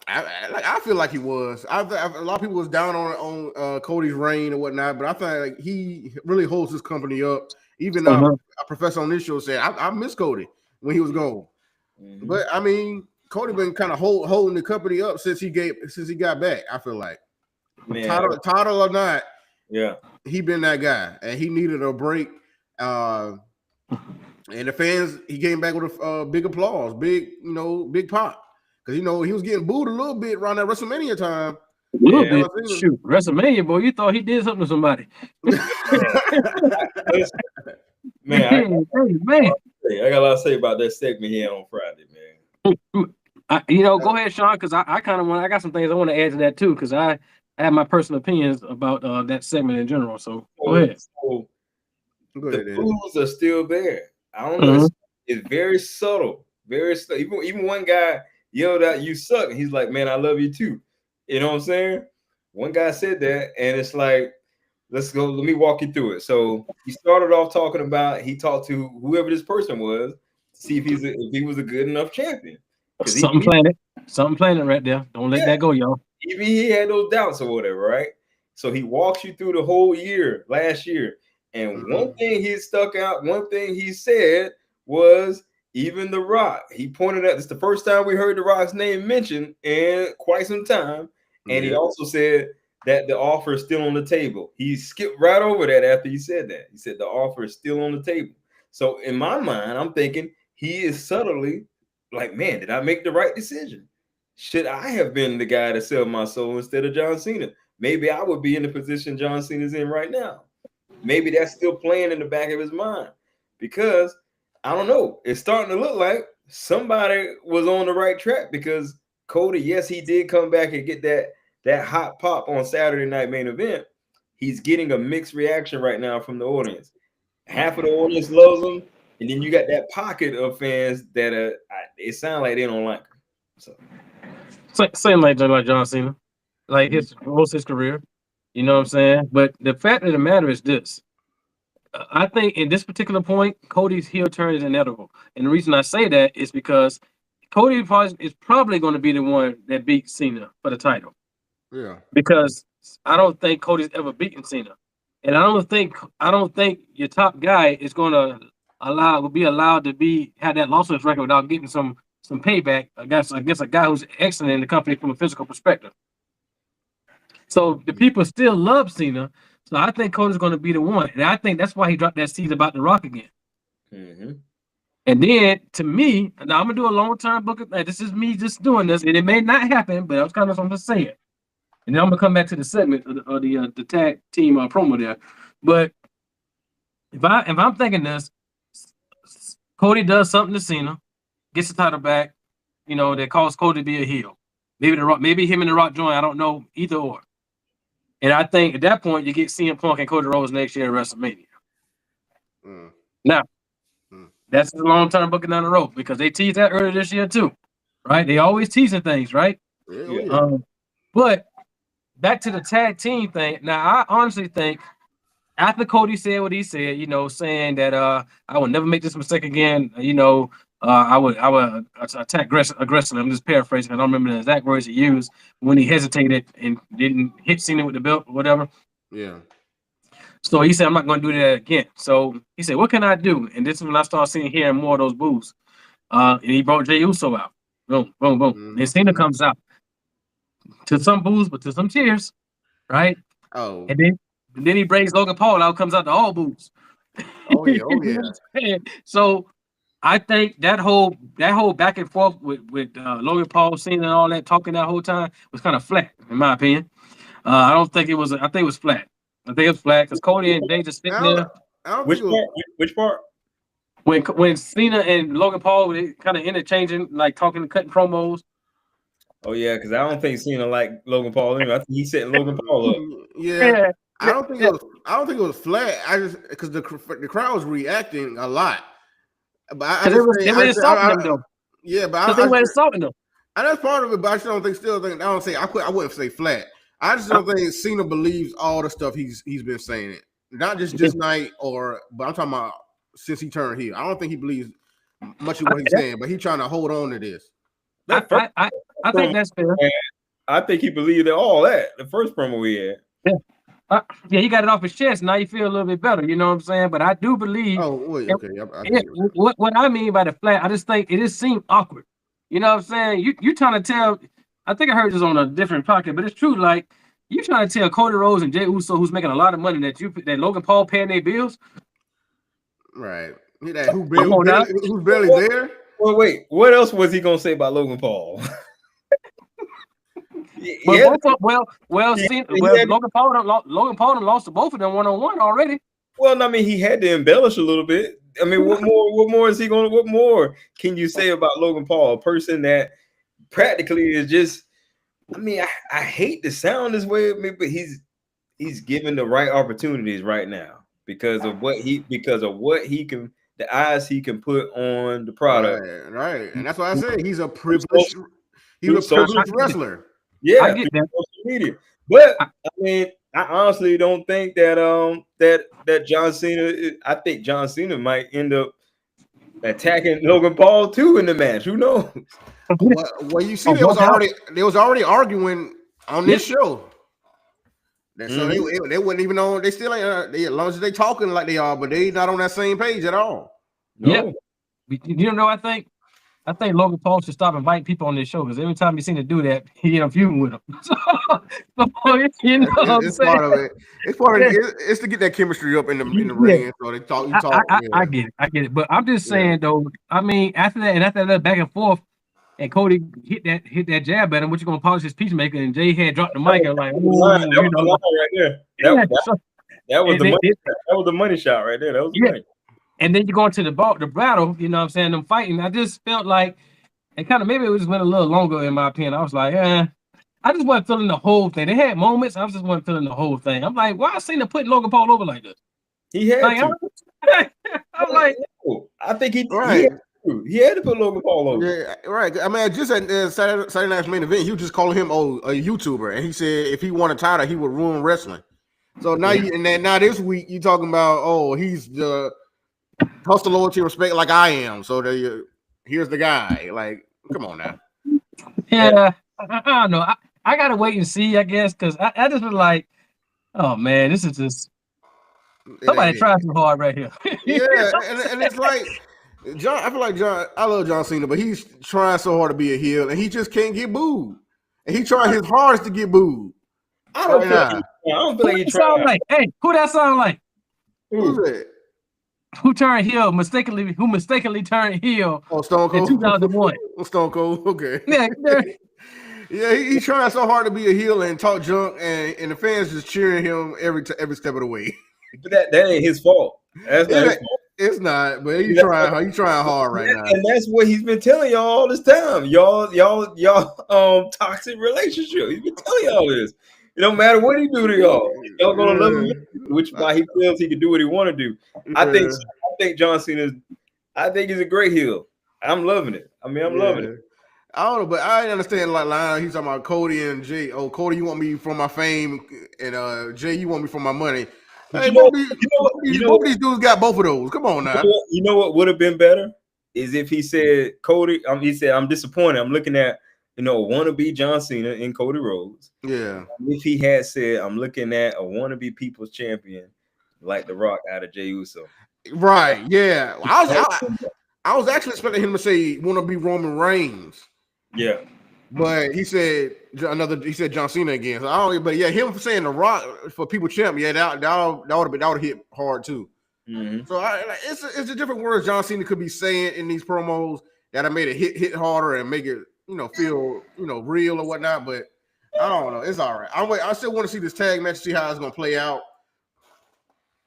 I feel like he was. A lot of people was down on Cody's reign and whatnot, but I feel like he really holds his company up. Even a professor on this show said, I miss Cody when he was gone. But I mean, Cody been kind of holding the company up since he got back. I feel like, title or not, he been that guy, and he needed a break. And the fans, he came back with a big applause, big pop, because he was getting booed a little bit around that WrestleMania time. A little bit. Shoot, WrestleMania, boy, you thought he did something to somebody. Man, I got a lot to say about that segment here on Friday, man. Go ahead, Sean, because I got some things I want to add to that too, because I have my personal opinions about that segment in general. So go ahead. So, the boos are still there. I don't know. It's very subtle, very subtle. Even one guy yelled out, "You suck," and he's like, "Man, I love you too." You know what I'm saying? One guy said that, and it's like, let's go. Let me walk you through it. So he started off talking about he talked to whoever this person was to see if he was a good enough champion. Something planet right there. Don't let that go, y'all. Even he had those doubts or whatever, right? So he walks you through the whole year, last year. And one thing he stuck out, one thing he said was even The Rock. He pointed out, it's the first time we heard The Rock's name mentioned in quite some time. And he also said that the offer is still on the table. He skipped right over that after he said that. He said the offer is still on the table. So in my mind, I'm thinking he is subtly like, man, did I make the right decision? Should I have been the guy to sell my soul instead of John Cena? Maybe I would be in the position John Cena's in right now. Maybe that's still playing in the back of his mind, because I don't know. It's starting to look like somebody was on the right track, because Cody, yes, he did come back and get that hot pop on Saturday Night Main Event. He's getting a mixed reaction right now from the audience. Half of the audience loves him, and then you got that pocket of fans that it sounds like they don't like him. Same like John Cena, like most his career. You know what I'm saying? But the fact of the matter is this. I think in this particular point, Cody's heel turn is inevitable. And the reason I say that is because Cody is probably going to be the one that beats Cena for the title. Yeah. Because I don't think Cody's ever beaten Cena. And I don't think your top guy is going to be allowed to have that lossless record without getting some payback against a guy who's excellent in the company from a physical perspective. So the people still love Cena. So I think Cody's going to be the one. And I think that's why he dropped that seed about The Rock again. And then, to me, now I'm going to do a long-term book. This is me just doing this, and it may not happen, but I'm just saying. And then I'm gonna come back to the segment of the tag team promo there. But if I'm thinking this, Cody does something to Cena, gets the title back, that caused Cody to be a heel. Maybe him and The Rock join. I don't know, either or. And I think at that point you get CM Punk and Cody Rhodes next year at WrestleMania. Now, that's a long-term booking down the road because they teased that earlier this year too, right? They always teasing things, right? Yeah. But back to the tag team thing. Now, I honestly think after Cody said what he said, saying that I will never make this mistake again. I would attack aggressively. I'm just paraphrasing. I don't remember the exact words he used when he hesitated and didn't hit Cena with the belt or whatever. Yeah. So he said, I'm not going to do that again. So he said, what can I do? And this is when I started hearing more of those boos. And he brought Jey Uso out. Boom, boom, boom. Mm-hmm. And Cena comes out to some boos, but to some cheers, right? Oh. And then he brings Logan Paul out, comes out to all boos. Oh yeah. So I think that whole back and forth with Logan Paul, Cena, and all that talking that whole time was kind of flat, in my opinion. I don't think it was. I think it was flat. I think it's flat because Cody and Jay just sitting there. Which part? When Cena and Logan Paul were kind of interchanging, like talking, cutting promos. Oh yeah, because I don't think Cena like Logan Paul anyway. I think he's setting Logan Paul up. Yeah. I don't think it was flat. I just because the crowd was reacting a lot. But they were insulting them though. Yeah, but they were insulting them. And that's part of it. But I don't think. I wouldn't say flat. I just don't think Cena believes all the stuff he's been saying it. Not just this night but I'm talking about since he turned heel. I don't think he believes much of what he's saying, but he's trying to hold on to this. I think that's fair. I think he believed all that. The first promo we had. Yeah. He got it off his chest. Now you feel a little bit better. You know what I'm saying? But I do believe. Oh, wait, okay. What I mean by the flat, I just think it just seemed awkward. You know what I'm saying? You trying to tell. I think I heard this on a different podcast, but it's true. Like you trying to tell Cody Rhodes and Jey Uso, who's making a lot of money, that Logan Paul paying their bills. Right. Who's barely there? Well, wait. What else was he gonna say about Logan Paul? Logan Paul lost to both of them 1-on-1 already. Well, I mean, he had to embellish a little bit. I mean, what more is he going? What more can you say about Logan Paul, a person that practically is just? I mean, I hate to sound this way, but he's given the right opportunities right now because of what he can, the eyes he can put on the product. Right, and that's why I say he's a privileged. He's a privileged wrestler. Yeah, I get that. Social media. But I mean, I honestly don't think that that John Cena. I think John Cena might end up attacking Logan Paul too in the match. Who knows? Well, you see, they was already arguing on this show. So they wouldn't even know. They still ain't. As long as they talking like they are, but they not on that same page at all. No. Yeah, you know. I think Logan Paul should stop inviting people on this show because every time you seem to do that, he end up feuding with them. It's part of it. It's part of it. It's to get that chemistry up in the ring. So they talk. I get it. But I'm just saying though. I mean, after that back and forth, and Cody hit that jab at him, what you gonna polish his peacemaker? And Jay had dropped the mic and like, that was the money shot right there. That was the money. And then you go into the battle, you know what I'm saying, them fighting. I just felt like it kind of maybe it just went a little longer in my opinion. I was like, I just wasn't feeling the whole thing. They had moments, I just wasn't feeling the whole thing. I'm like, why I seen them putting Logan Paul over like this? He had to. I'm like, I think he had to put Logan Paul over. Yeah, right. I mean, just at Saturday Night's Main Event, he was just calling him a YouTuber, and he said if he won a title, he would ruin wrestling. So now now this week you talking about he's the hustle, loyalty, respect like I am. So here's the guy. Like, come on now. Yeah, I don't know. I gotta wait and see, I guess, because I just was like, oh man, this is just somebody trying too hard right here. Yeah, and it's like John. I feel like John. I love John Cena, but he's trying so hard to be a heel, and he just can't get booed. And he tried his hardest to get booed. I don't feel like he tried. Hey, who that sound like? Who's it? Who turned heel mistakenly? Who mistakenly turned heel? Oh, Stone Cold in 2001. Stone Cold. Okay. Yeah. Yeah, he trying so hard to be a heel and talk junk, and the fans just cheering him every step of the way. But that ain't his fault. That's not his fault. It's not, but you trying hard right now. And that's what he's been telling y'all all this time. Y'all toxic relationship. He's been telling y'all this. It don't matter what he do to y'all gonna love him, which why he feels he can do what he want to do. I think John Cena. I think he's a great heel. I'm loving it. I mean, I'm loving it. I don't know, but I understand like line. He's talking about Cody and Jay. Oh, Cody, you want me for my fame, and Jay, you want me for my money. Hey, both of these dudes got both of those. Come on now. You know what would have been better is if he said Cody. He said, "I'm disappointed. I'm looking at wannabe John Cena in Cody Rhodes." Yeah. If he had said, "I'm looking at a wannabe People's Champion like The Rock out of Jey Uso." Right. Yeah. I was actually expecting him to say wannabe Roman Reigns. Yeah. But he said John Cena again. So I don't. But yeah, him saying The Rock for People Champ. Yeah, that would have hit hard too. Mm-hmm. So it's a different words John Cena could be saying in these promos that have made it hit harder and make it feel real or whatnot. But I don't know. It's all right. I still want to see this tag match, see how it's gonna play out.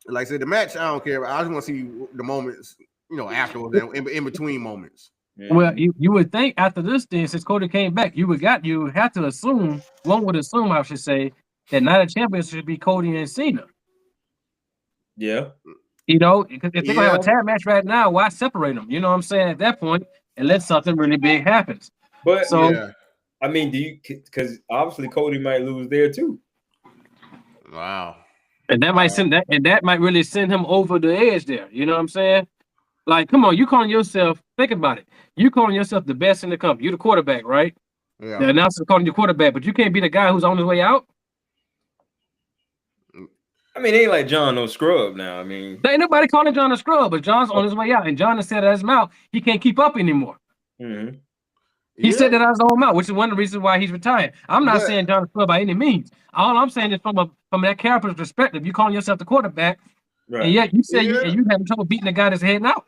Like I said, the match I don't care. I just want to see the moments afterwards and in between moments. Yeah. Well, you would think after this thing, since Cody came back, you would have to assume, one would assume, I should say, that Night of Champions should be Cody and Cena. Yeah. Because if they're gonna have a tag match right now, why separate them? You know what I'm saying? At that point, unless something really big happens. But I mean, because obviously Cody might lose there too. Wow. And that might really send him over the edge there. You know what I'm saying? Like, come on, you calling yourself, think about it. You calling yourself the best in the company. You're the quarterback, right? Yeah. The announcer calling you quarterback, but you can't be the guy who's on his way out. I mean, it ain't like John no scrub now. I mean, there ain't nobody calling John a scrub, but John's on his way out, and John has said out his mouth he can't keep up anymore. Mm-hmm. He said that out his own mouth, which is one of the reasons why he's retired. I'm not saying John a scrub by any means. All I'm saying is from that character's perspective, you calling yourself the quarterback, right. And yet you say you having trouble beating the guy that's heading out.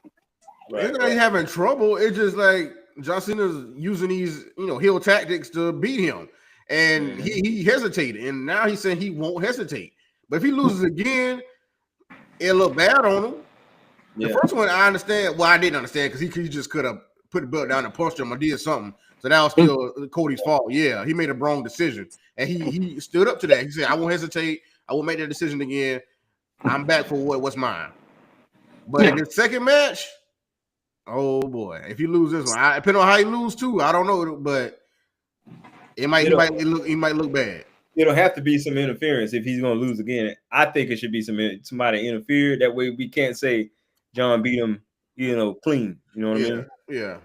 Right. It's not having trouble. It's just like John Cena's using these heel tactics to beat him, and he hesitated, and now he's saying he won't hesitate. But if he loses again, it'll look bad on him. Yeah. The first one I understand. Well, I didn't understand because he just could have put the belt down and punched him or did something. So that was still Cody's fault. Yeah, he made a wrong decision, and he stood up to that. He said, "I won't hesitate. I won't make that decision again. I'm back for what's mine." But in the second match, oh boy, if you lose this one, depending on how you lose too, I don't know, but he might look bad. It'll have to be some interference if he's going to lose again. I think it should be somebody interfere. That way we can't say John beat him, clean. You know what I mean? Yeah.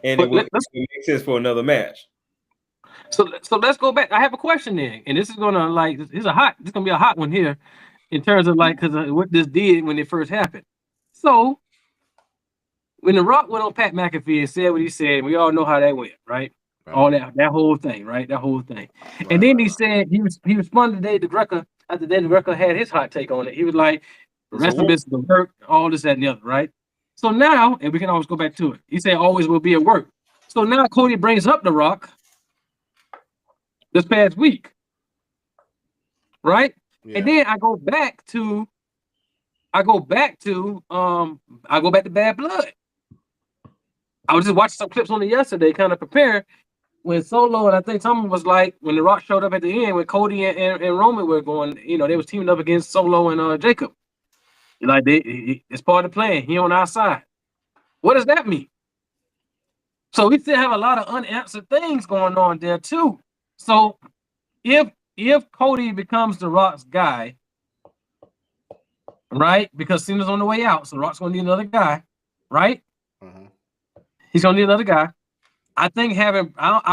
And it would make sense for another match. So let's go back. I have a question then, and this is gonna this gonna be a hot one here, in terms of because what this did when it first happened. So when The Rock went on Pat McAfee and said what he said, we all know how that went, right? All that whole thing, right? That whole thing. Right, and then he said he responded to Dave DeGreca after Dave DeGreca had his hot take on it. He was like, the rest of this is the work, all this, that, and the other, right? So now, and we can always go back to it. He said always will be at work. So now Cody brings up The Rock this past week. Right? Yeah. And then I go back to Bad Blood. I was just watching some clips on it yesterday, kind of preparing. When Solo and I think someone was like, when The Rock showed up at the end, when Cody and Roman were going, they was teaming up against Solo and Jacob. Like it's part of the plan. He on our side. What does that mean? So we still have a lot of unanswered things going on there too. So if Cody becomes The Rock's guy, right? Because Cena's on the way out, so The Rock's gonna need another guy, right? Mm-hmm. He's gonna need another guy. I think I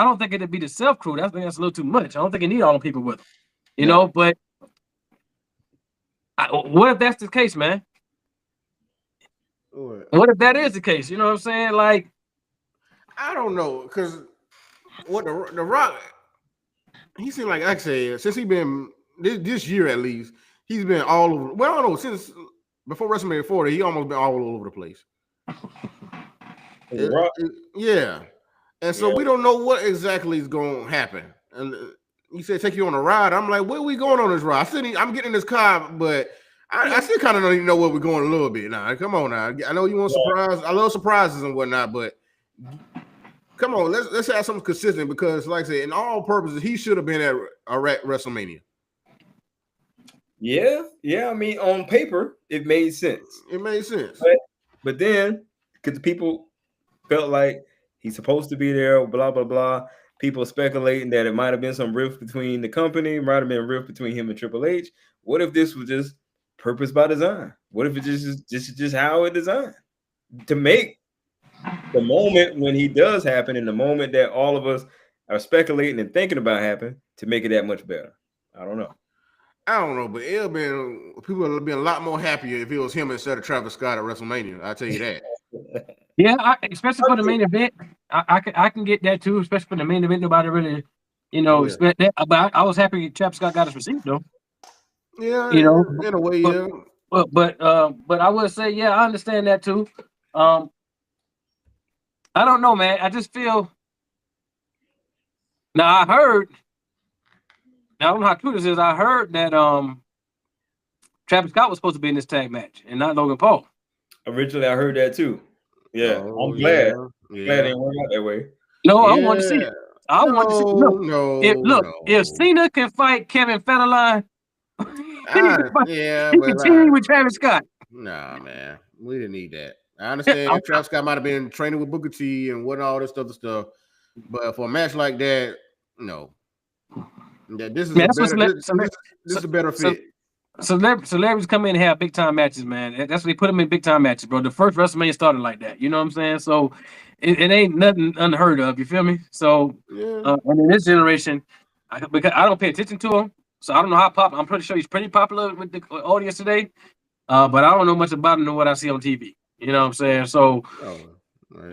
don't think it'd be the self crew. I think that's a little too much. I don't think you need all the people with him, But what if that's the case, man? What if that is the case? You know what I'm saying? Like, I don't know, because what the Rock, he seemed like I said, since he been this year at least, he's been all over. Well, I don't know, since before WrestleMania 40, he almost been all over the place. Yeah. And so we don't know what exactly is going to happen. And he said, take you on a ride. I'm like, where are we going on this ride? I'm getting in this car, but I still kind of don't even know where we're going a little bit now. Come on now. I know you want surprise. I love surprises and whatnot, but come on, let's have something consistent because, like I said, in all purposes, he should have been at WrestleMania. Yeah. I mean, on paper, it made sense. But then, because people felt like he's supposed to be there, blah blah blah. People speculating that it might have been some rift between the company, might have been a rift between him and Triple H. What if this was just purpose by design? What if it just how it designed to make the moment when he does happen, and the moment that all of us are speculating and thinking about happen, to make it that much better? I don't know, but people would have been a lot more happier if it was him instead of Travis Scott at WrestleMania. I'll tell you that. Yeah, especially for the main event, I can get that too. Especially for the main event, nobody really, expect that. But I was happy Travis Scott got his receipt though. Yeah, in a way, yeah. But I would say, yeah, I understand that too. I don't know, man. I just feel. Now I heard. Now I don't know how true this is. I heard that Travis Scott was supposed to be in this tag match and not Logan Paul. Originally, I heard that too. Yeah, I'm glad. Glad it didn't work out that way. No, I want to see it. I want to see it. No. If Cena can fight Kevin Federline, he can team with Travis Scott. Nah, man, we didn't need that. I understand Travis Scott might have been training with Booker T and what all this other stuff, but for a match like that, no. This is a better fit. Celebrities come in and have big time matches, man. That's what they put them in big time matches, bro. The first WrestleMania started like that. You know what I'm saying? So it ain't nothing unheard of. You feel me? So and in this generation, because I don't pay attention to him, so I don't know how popular. I'm pretty sure he's pretty popular with the audience today, but I don't know much about him than what I see on TV. You know what I'm saying? So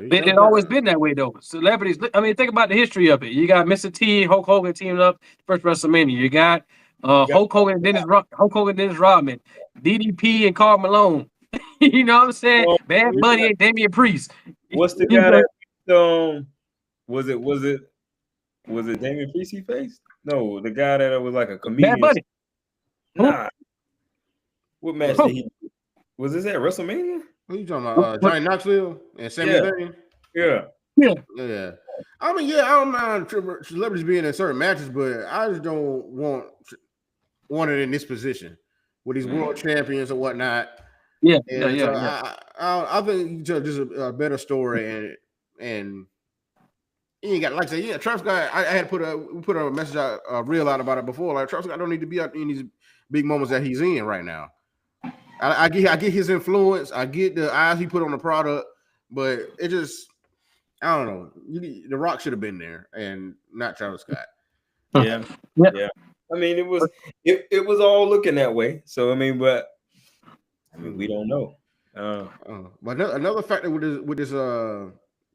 it always been that way though. Celebrities. I mean, think about the history of it. You got Mr. T, Hulk Hogan teamed up first WrestleMania. You got Hulk Hogan, Dennis Rodman, DDP, and Karl Malone. You know what I'm saying? Bad Bunny and Damian Priest. What's the guy that was it Damian Priest he faced? No, the guy that was like a comedian. Bad Bunny. Nah. What match did he? Was this at WrestleMania? What are you talking about? Johnny Knoxville and Sami Zayn? Yeah. I mean, I don't mind celebrities being in certain matches, but I just don't want it in this position with these world champions or whatnot. I think just a better story, and you ain't got, like I said, Travis Scott. I had put a message out, reel out about it before. Like, Travis Scott don't need to be out in these big moments that he's in right now. I get his influence. I get the eyes he put on the product, but it just, I don't know. The Rock should have been there and not Travis Scott. Yeah. I mean, it was all looking that way. So we don't know. But another factor with this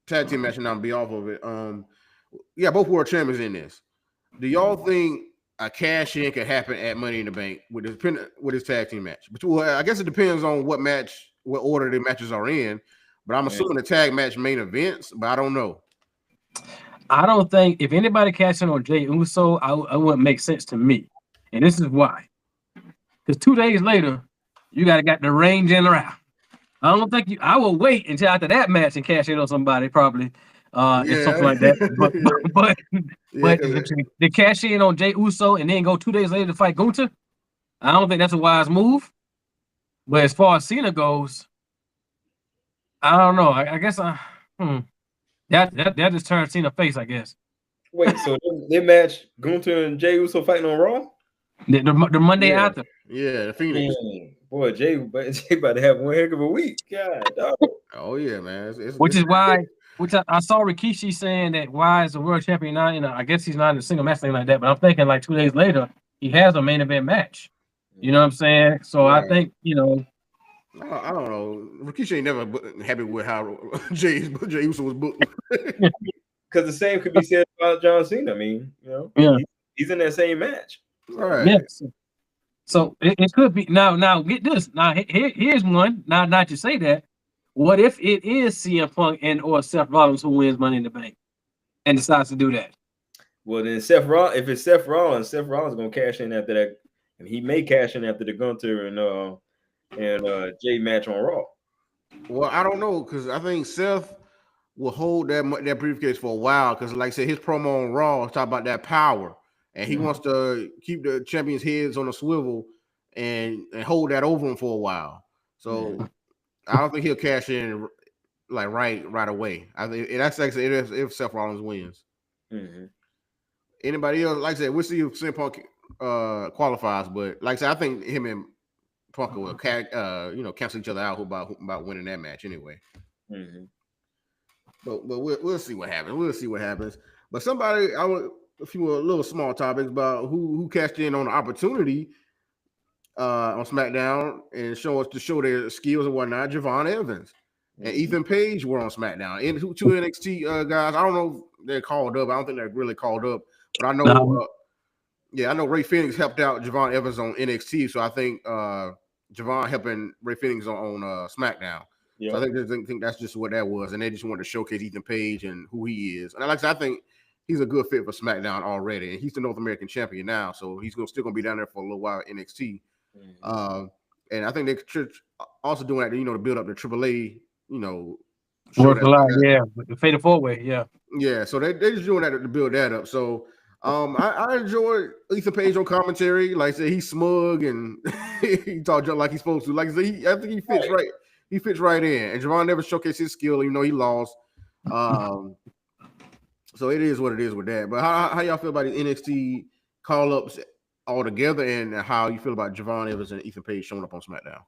tag team match, and I'll be off of it. Both world champions in this. Do y'all think a cash in could happen at Money in the Bank with this tag team match? But I guess it depends on what order the matches are in. But I'm assuming the tag match main events, but I don't know. I don't think if anybody cashed in on Jey Uso, it wouldn't make sense to me. And this is why. Because 2 days later, you got the Reigns in the round. I don't think I will wait until after that match and cash in on somebody, probably. And something like that. But the cash in on Jey Uso and then go 2 days later to fight Gunther, I don't think that's a wise move. But as far as Cena goes, I don't know. I guess that just turned Cena face, I guess. Wait, so they match Gunther and Jey Uso fighting on Raw? The Monday after. Yeah, the Phoenix. Boy, Jey about to have one heck of a week. God, dog. Oh yeah, man. Which I saw Rikishi saying that why is the world champion not in I guess he's not in a single match thing like that, but I'm thinking like 2 days later he has a main event match. You know what I'm saying? So I think, I don't know. Rikishi ain't never happy with how Jey Uso was booked. Because the same could be said about John Cena. I mean, he's in that same match. Right. Yes. So it could be now get this. Now here's one. Now not to say that. What if it is CM Punk and or Seth Rollins who wins Money in the Bank? and decides to do that. Well, then Seth Rollins, if it's Seth Rollins gonna cash in after that, and he may cash in after the Gunther and Jay match on Raw. Well, I don't know because I think Seth will hold that briefcase for a while because, like I said, his promo on Raw talk about that power, and he wants to keep the champions' heads on a swivel and hold that over him for a while. So I don't think he'll cash in like right away. I think that's like if Seth Rollins wins. Mm-hmm. Anybody else? Like I said, we'll see if CM Punk qualifies, but like I said, I think him and Punk will cancel each other out about winning that match anyway. Mm-hmm. But we'll see what happens. We'll see what happens. But somebody, I want a few little small topics about who cashed in on the opportunity on SmackDown and show their skills and whatnot. Javon Evans and Ethan Page were on SmackDown. And two NXT guys. I don't know if they're called up. I don't think they're really called up. But I know, I know Ray Phoenix helped out Javon Evans on NXT. So I think Javon helping Ray Phoenix on SmackDown. Yep. So I think that's just what that was, and they just wanted to showcase Ethan Page and who he is. And like I said, I think he's a good fit for SmackDown already, and he's the North American champion now, so he's still gonna be down there for a little while at NXT. Mm-hmm. And I think they're also doing that, to build up the AAA, work a lot, the Fatal 4-Way, yeah. So they're just doing that to build that up. So I enjoy Ethan Page on commentary. Like I said, he's smug and he talks like he's supposed to. Like I said, I think he fits right. He fits right in, and Javon never showcased his skill, even though he lost. So it is what it is with that. But how y'all feel about the NXT call-ups altogether, and how you feel about Javon Evans and Ethan Page showing up on SmackDown?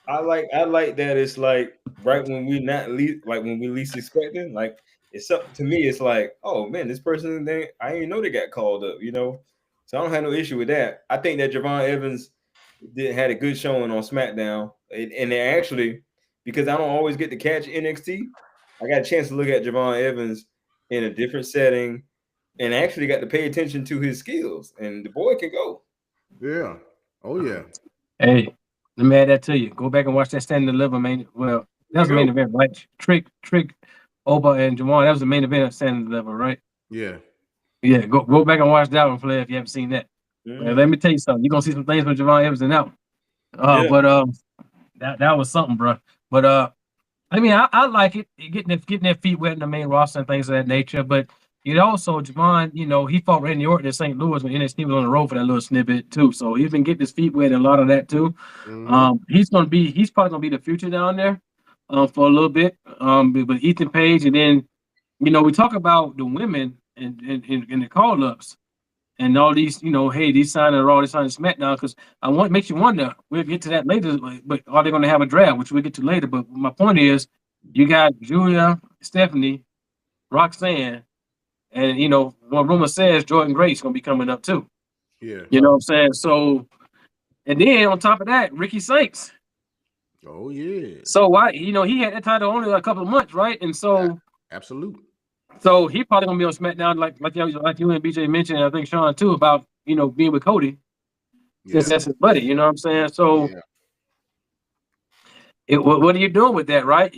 I like that it's like right when we least expecting. Like it's up to me. It's like, oh man, this person I didn't know they got called up. So I don't have no issue with that. I think that Javon Evans had a good showing on SmackDown, and they actually, because I don't always get to catch NXT, I got a chance to look at Javon Evans in a different setting, and actually got to pay attention to his skills. And the boy can go. Yeah. Oh yeah. Hey, let me add that to you. Go back and watch that Stand and Deliver main. Well, that was the main event, right? Trick, Oba, and Javon. That was the main event of Stand and Deliver, right? Yeah. Yeah. Go back and watch that one, Flair, if you haven't seen that. Well, let me tell you something. You're gonna see some things with Javon Evans in that one. But that was something, bro. But I mean, I like it, getting their feet wet in the main roster and things of that nature. But it also, Javon, he fought Randy Orton in St. Louis when NXT was on the road for that little snippet too. So he's been getting his feet wet in a lot of that too. Mm-hmm. He's probably gonna be the future down there for a little bit. But Ethan Page, and then we talk about the women and the call ups. And all these, these signing Raw, these signing SmackDown, because makes you wonder. We'll get to that later, but are they going to have a draft, which we'll get to later? But my point is, you got Julia, Stephanie, Roxanne, and one rumor says Jordan Grace going to be coming up too. Yeah, you know what I'm saying. So, and then on top of that, Ricky Saints. Oh yeah. So why, he had that title only a couple of months, right? And so, absolutely. So he probably gonna be on SmackDown, like you and BJ mentioned, I think Sean too, about being with Cody, since that's his buddy. You know what I'm saying? So, what are you doing with that, right?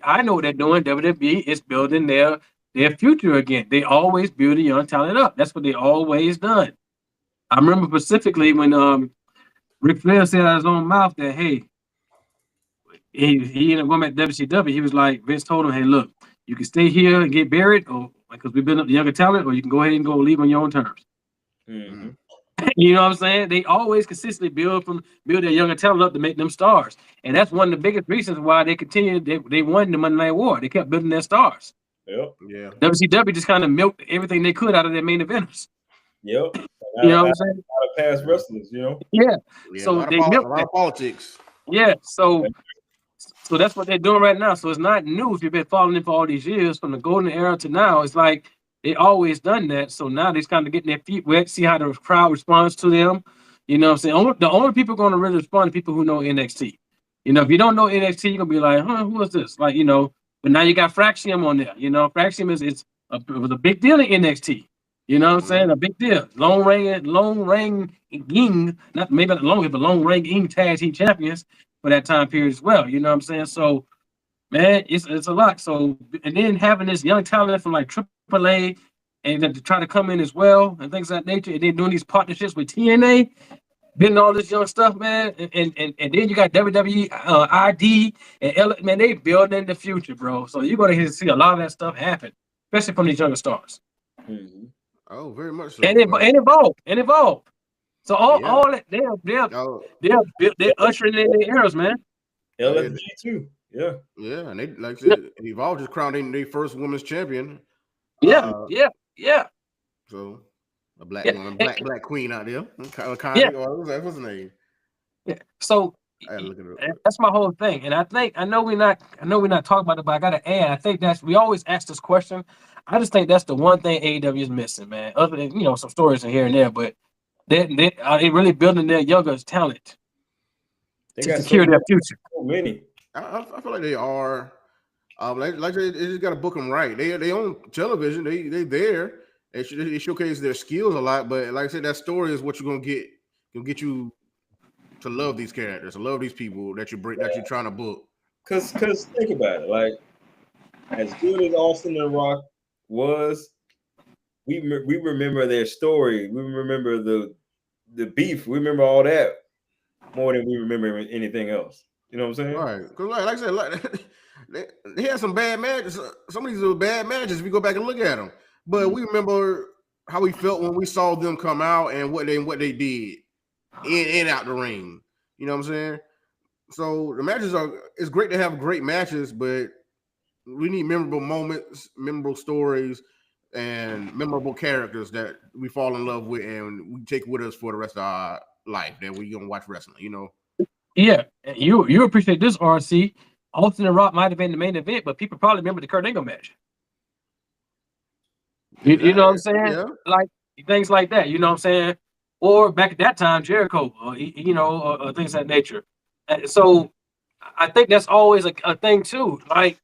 I know what they're doing. WWE is building their future again. They always build a young talent up. That's what they always done. I remember specifically when Ric Flair said out of his own mouth that he ended up going back to WCW. He was like, Vince told him, hey, look. You can stay here and get buried, or because we build up the younger talent, or you can go ahead and go leave on your own terms. Mm-hmm. You know what I'm saying? They always consistently build their younger talent up to make them stars, and that's one of the biggest reasons why they continued. They won the Monday Night War. They kept building their stars. Yep. Yeah. WCW just kind of milked everything they could out of their main eventers. Yep. You know what I'm saying? A lot of past wrestlers. Yeah. So they milked a lot of politics. Yeah. So that's what they're doing right now. So it's not new if you've been following them for all these years, from the golden era to now. It's like they always done that. So now they're kind of getting their feet wet, see how the crowd responds to them. You know what I'm saying? The only people going to really respond to people who know NXT. If you don't know NXT, you're going to be like, who is this? Like, but now you got Fraxium on there. Fraxium it was a big deal in NXT. You know what I'm saying? A big deal. Long Reign Ing, not maybe not the longest, but Long Reign Ing tag team champions for that time period as well. You know what I'm saying? So man, it's a lot. So, and then having this young talent from like AAA and then to try to come in as well and things of that nature, and then doing these partnerships with TNA, building all this young stuff, man. And then you got WWE, ID, and man, they building the future, bro. So you're gonna see a lot of that stuff happen, especially from these younger stars. Mm-hmm. Oh, very much so. And evolve. So all that they're ushering in the eras, man. LFG too. Yeah. Yeah, and they like I said, Evolve just crowned their first women's champion. Yeah. So a black Yeah. woman, black queen out there. Connie, Yeah. or what's his name? Yeah. So I gotta look it up. that's my whole thing. And I know we're not talking about it, but I gotta add, I think we always ask this question. I just think that's the one thing AEW is missing, man. Other than some stories in here and there, but they really building their younger talent to secure their future. So many. I feel like they are. Like they just got to book them right. They own television. They there. They showcase their skills a lot. But like I said, that story is what you're gonna get. Gonna get you to love these characters, to love these people that you're trying to book. Cause think about it. Like as good as Austin and Rock was, we remember their story. We remember the beef. We remember all that more than we remember anything else. You know what I'm saying? All right. Because like I said, they had some bad matches. Some of these are bad matches if you go back and look at them. But we remember how we felt when we saw them come out and what they did in and out the ring. You know what I'm saying? So the matches it's great to have great matches, but we need memorable moments, memorable stories, and memorable characters that we fall in love with and we take with us for the rest of our life that we're gonna watch wrestling, Yeah, you appreciate this, RC. Austin and Rock might have been the main event, but people probably remember the Kurt Angle match. You know what I'm saying? Yeah. Like things like that. You know what I'm saying? Or back at that time, Jericho, or things of that nature. So I think that's always a thing too. Like,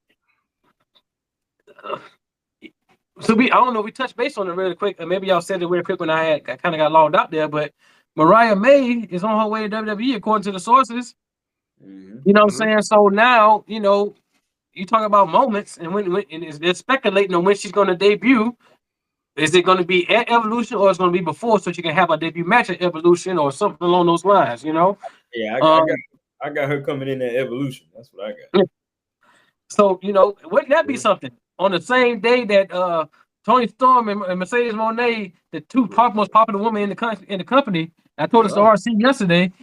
I don't know. We touched base on it really quick. Maybe y'all said it real quick when I kind of got logged out there, but Mariah May is on her way to WWE according to the sources. Mm-hmm. You know what I'm saying? So now, you talk about moments, and they're speculating on when she's going to debut. Is it going to be at Evolution or it's going to be before, so she can have a debut match at Evolution or something along those lines? Yeah, I got her coming in at Evolution. That's what I got. So wouldn't that be something on the same day that Tony Storm and Mercedes Moné, the two most popular women in the company? I told us to RC yesterday.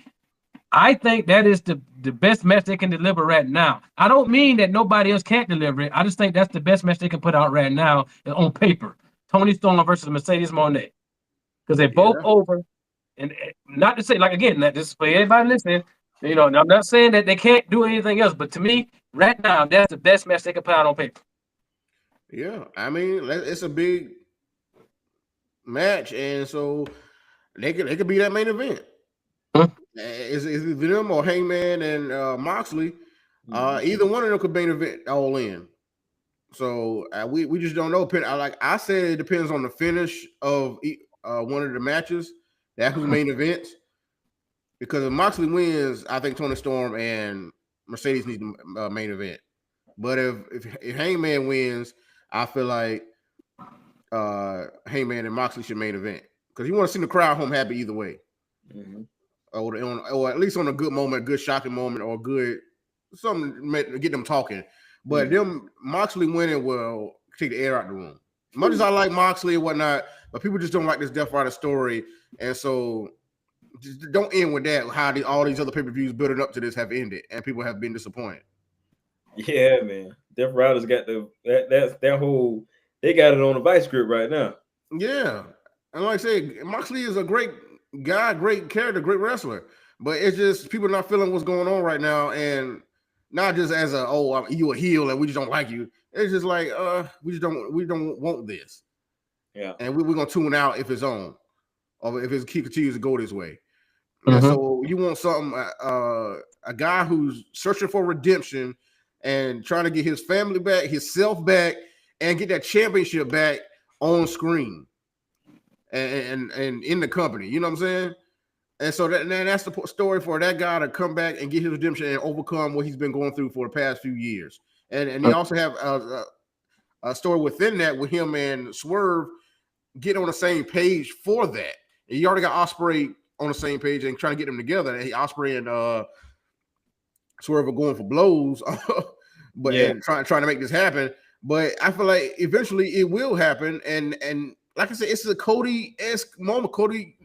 I think that is the best match they can deliver right now. I don't mean that nobody else can't deliver it. I just think that's the best match they can put out right now on paper. Tony Storm versus Mercedes Moné. Because they're both over. And not to say, like, again, that this is for everybody listening. I'm not saying that they can't do anything else, but to me, right now, that's the best match they can put out on paper. Yeah, I mean, it's a big match, and so they could be that main event. Is them or Hangman and Moxley? Either one of them could main event all in. So we just don't know. Like I said, it depends on the finish of one of the matches. That's who's main events. Because if Moxley wins, I think Tony Storm and Mercedes need the main event. But if Hangman wins, I feel like Hangman and Moxley should main event because you want to see the crowd home happy either way. Mm-hmm. Or at least on a good moment, a good shocking moment, or good something to get them talking. But them Moxley winning will take the air out the room. Much as I like Moxley and whatnot, but people just don't like this Death Rider story, and so just don't end with that. How all these other pay-per-views building up to this have ended, and people have been disappointed. Yeah, man. Death Rider's got that whole. They got it on the vice grip right now. Yeah, and like I said, Moxley is a great guy, great character, great wrestler. But it's just people not feeling what's going on right now, and not just as you a heel and we just don't like you. It's just like we don't want this. Yeah, and we're gonna tune out if it's on, or if it continues to go this way. Mm-hmm. And so you want something, a guy who's searching for redemption and trying to get his family back, his self back, and get that championship back on screen and in the company. You know what I'm saying? And so that's the story for that guy to come back and get his redemption and overcome what he's been going through for the past few years. and they also have a story within that with him and Swerve getting on the same page for that. And you already got Ospreay on the same page and trying to get them together. And Ospreay and Swerve are going for blows, but and trying to make this happen. But I feel like eventually it will happen. And like I said, it's a Cody-esque moment. Cody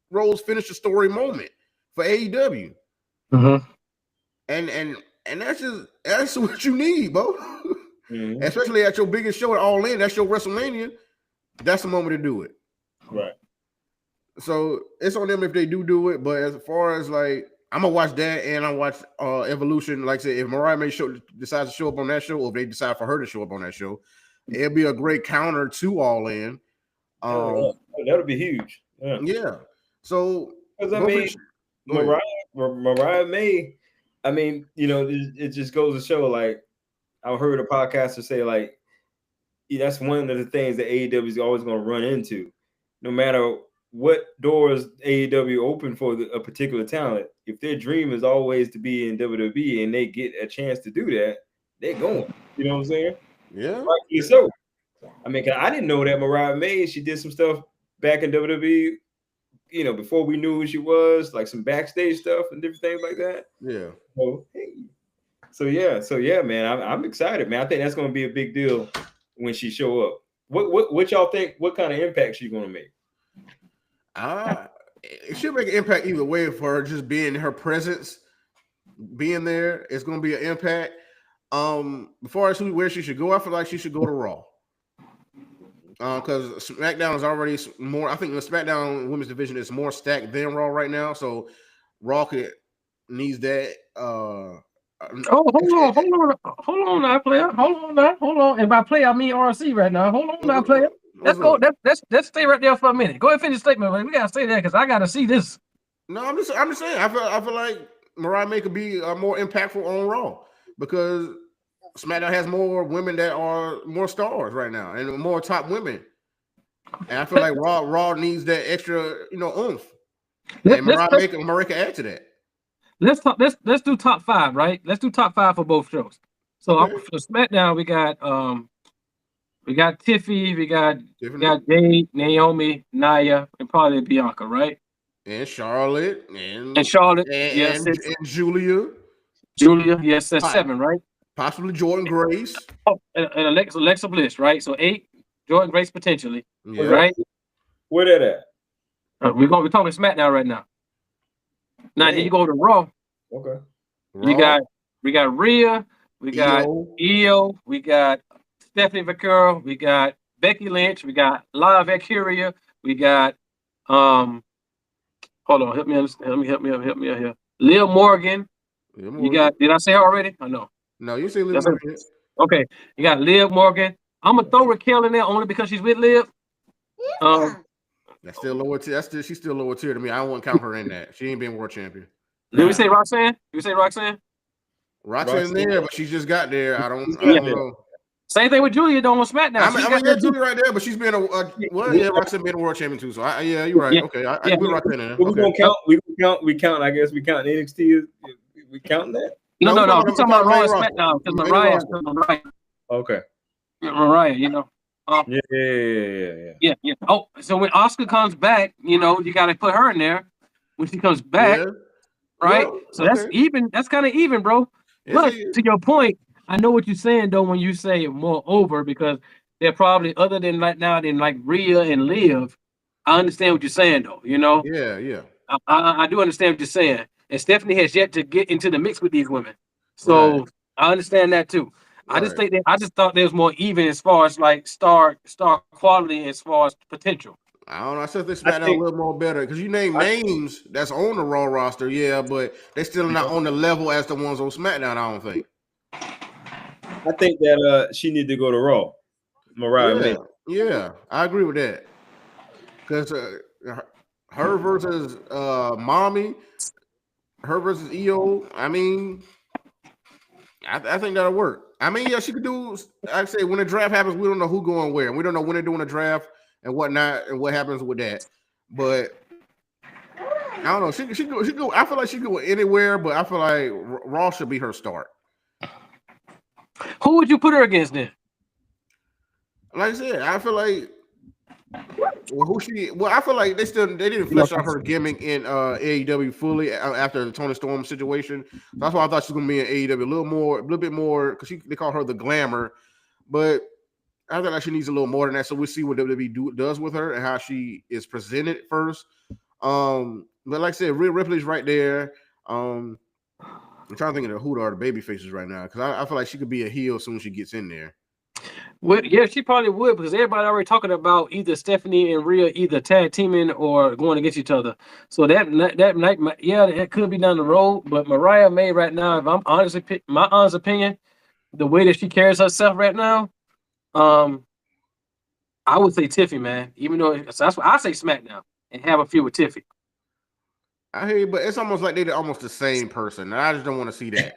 Rhodes finished the story moment for AEW. Mm-hmm. And that's what you need, bro. Mm-hmm. Especially at your biggest show at All In, that's your WrestleMania. That's the moment to do it. Right. So it's on them if they do it. But as far as like, I'm gonna watch that and I watch Evolution. Like I said, if Mariah May decides to show up on that show, or if they decide for her to show up on that show, it'll be a great counter to All In. That'll be huge. Yeah. So because I mean, Mariah May. I mean, you know, it just goes to show. Like, I heard a podcaster say, like, that's one of the things that AEW is always going to run into, no matter what doors AEW open for a particular talent. If their dream is always to be in WWE and they get a chance to do that, they're going. You know what I'm saying? Yeah. Rightly so. I mean, I didn't know that Mariah May, she did some stuff back in WWE, you know, before we knew who she was, like some backstage stuff and different things like that. Yeah. So yeah, man, I'm excited, man. I think that's going to be a big deal when she show up. What y'all think? What kind of impact she's going to make? It should make an impact either way for her. Just being her presence, being there, it's going to be an impact. As far as where she should go, I feel like she should go to Raw. Because SmackDown is already more. I think the SmackDown women's division is more stacked than Raw right now. So Raw needs that. Hold on, now, player. Hold on. And by player, I mean RC right now. Hold on, now, player. Let's go. Let's stay right there for a minute. Go ahead and finish the statement, man. We gotta stay there because I gotta see this. No, I'm just saying. I feel like Mariah May could be more impactful on Raw because SmackDown has more women that are more stars right now and more top women. And I feel like Raw needs that extra, oomph. And Mariah can add to that. Let's do top 5, right? Let's do top 5 for both shows. So for SmackDown, we got Tiffy, we got Jade, Naomi, Nia, and probably Bianca, right? And Charlotte and yes, and Julia. Julia, yes, that's 7, right? Possibly Jordan Grace. Oh, and Alexa Bliss, right? So 8, Jordan Grace potentially, right? Where that at? We're talking SmackDown right now. Now, then you go to Raw. Okay. We got Rhea, we got Io, we got Stephanie Vaquero, we got Becky Lynch, we got Lana Valkyria, we got hold on, help me up here. Liv Morgan. You got, did I say her already? I know. No, you say Liv Morgan. Okay, you got Liv Morgan. I'm gonna throw Raquel in there only because she's with Liv. That's still lower tier. She's still lower tier to me. I won't count her in that. She ain't been world champion. Did we say Roxanne? Did we say Roxanne? Roxanne's there, but she just got there. I don't know. Same thing with Julia doing on SmackDown. I mean, Julia right there, but she's been Roxanne been a world champion too. So you're right. Okay, I put Roxanne in there. We gonna count. We count. I guess we count NXT. We count that. No. We're talking about Raw and SmackDown because Mariah. Okay. Mariah, Yeah. Oh, so when Oscar comes back, you got to put her in there when she comes back, right? Yeah, so that's even. That's kind of even, bro. But to your point, I know what you're saying though when you say more over because they're probably other than right now than like Rhea and Liv. I understand what you're saying though. Yeah. I do understand what you're saying. And Stephanie has yet to get into the mix with these women, so I understand that too. I just thought there was more even as far as like star quality as far as potential. I don't know. I still think SmackDown a little more better because you name names that's on the Raw roster, but they're still not on the level as the ones on SmackDown. I don't think. I think that she need to go to Raw. Mariah May. Yeah, I agree with that because her versus Mommy, her versus Io. I mean. I think that'll work. I mean, she could do. I say when the draft happens, we don't know who going where. We don't know when they're doing the draft and whatnot and what happens with that. But I don't know. She go. I feel like she could go anywhere, but I feel like Raw should be her start. Who would you put her against then? Like I said, I feel like I feel like they didn't flesh out her gimmick in AEW fully after the Tony Storm situation. So that's why I thought she was gonna be in AEW a little bit more because they call her the Glamour, but I feel like she needs a little more than that. So we'll see what WWE does with her and how she is presented first. But like I said, Rhea Ripley's right there. I'm trying to think of who are the baby faces right now because I feel like she could be a heel as soon as she gets in there. Well, yeah, she probably would because everybody already talking about either Stephanie and Rhea either tag teaming or going against each other. So that could be down the road. But Mariah May right now, if I'm my honest opinion, the way that she carries herself right now, I would say Tiffy, man. Even though that's why I say SmackDown and have a feud with Tiffy. I hear you, but it's almost like they're almost the same person. And I just don't want to see that.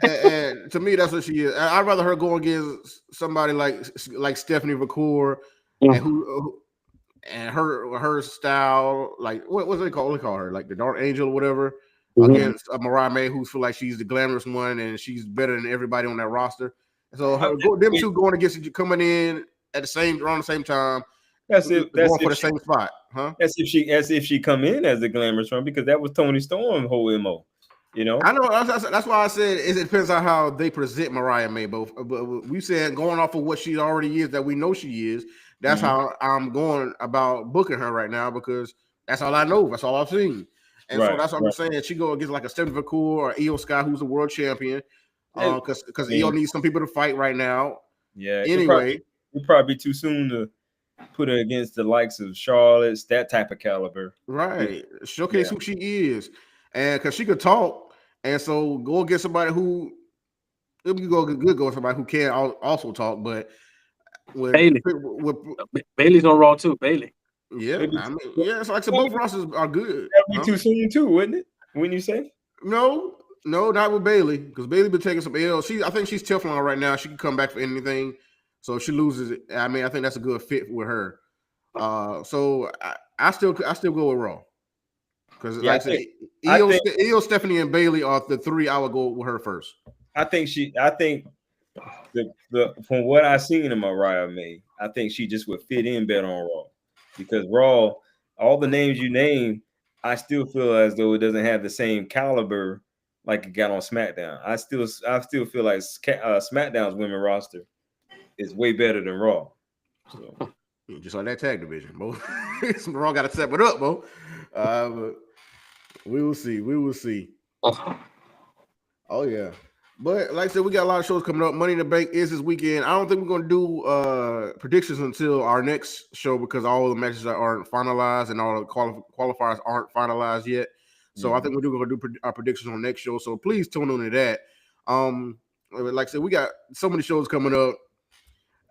and to me, that's what she is. I'd rather her go against somebody like Stephanie McCool and her style, like what do they call her? Like the Dark Angel or whatever, against Mariah May, who feel like she's the glamorous one and she's better than everybody on that roster. So them two going against you, coming in around the same time. That's going for the same spot, huh? As if she come in as the glamorous one because that was Tony Storm's whole MO. You know, I know that's why I said it depends on how they present Mariah May. But we said going off of what she already is, that we know she is. That's how I'm going about booking her right now because that's all I know. That's all I've seen, and so that's what I'm saying. She go against like a Stephanie McCool or Io Sky, who's a world champion, because Io needs some people to fight right now. Yeah. Anyway, it'd probably be too soon to put her against the likes of Charlotte's, that type of caliber. Right. Showcase who she is. And because she could talk. And so go against somebody who go somebody who can also talk. But Bailey. Bailey's on Raw too. Bailey. Yeah. It's like both rosters are good. That'd be too soon too, wouldn't it? Wouldn't you say? No, not with Bailey. Because Bailey been taking some L's. I think she's Teflon right now. She can come back for anything. So if she loses it, I think that's a good fit with her. So I still go with Raw because like I said, Io, Stephanie, and Bailey are the three. I would go with her first. I think from what I've seen in Mariah May, I think she just would fit in better on Raw because Raw, all the names you name, I still feel as though it doesn't have the same caliber like it got on SmackDown. I still feel like SmackDown's women roster is way better than Raw. So. Just like that tag division, Bo. Raw got to step it up, Bo. But we will see. Oh yeah. But like I said, we got a lot of shows coming up. Money in the Bank is this weekend. I don't think we're going to do predictions until our next show because all the matches aren't finalized and all the qualifiers aren't finalized yet. So I think we're going to do our predictions on the next show. So please tune in to that. Like I said, we got so many shows coming up.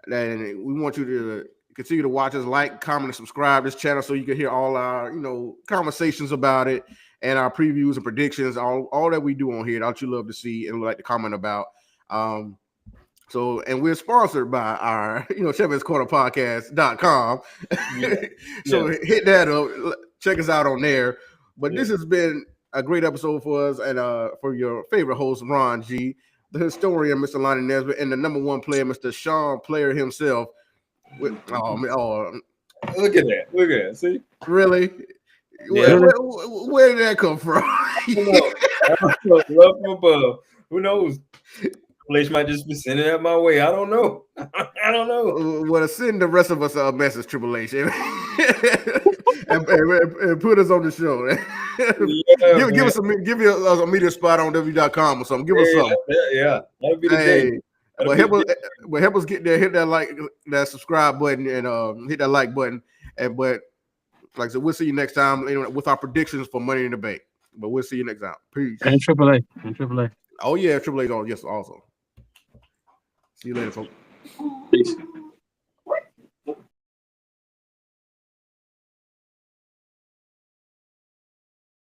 And we want you to continue to watch us, like, comment, and subscribe to this channel so you can hear all our, conversations about it and our previews and predictions, all that we do on here that you love to see and like to comment about. And we're sponsored by our, Champions Corner Podcast.com. So hit that up, check us out on there. But this has been a great episode for us and for your favorite host, Ron G., the historian, Mr. Lonnie Nesbitt, and the number one player, Mr. Sean Player himself. Look at that. See? Really? Yeah. Where did that come from? Love from above. Who knows? Place might just be sending that my way. I don't know. Well, send the rest of us a message, Triple H, and put us on the show. Give you a media spot on W.com or something. Give us something. Yeah. That'll be the day. But help us get there. Hit that that subscribe button, and hit that like button. But like I said, we'll see you next time with our predictions for Money in the Bank. But we'll see you next time. Peace. And Triple A. Oh yeah, Triple A. Yes, also. See you later, folks. Peace.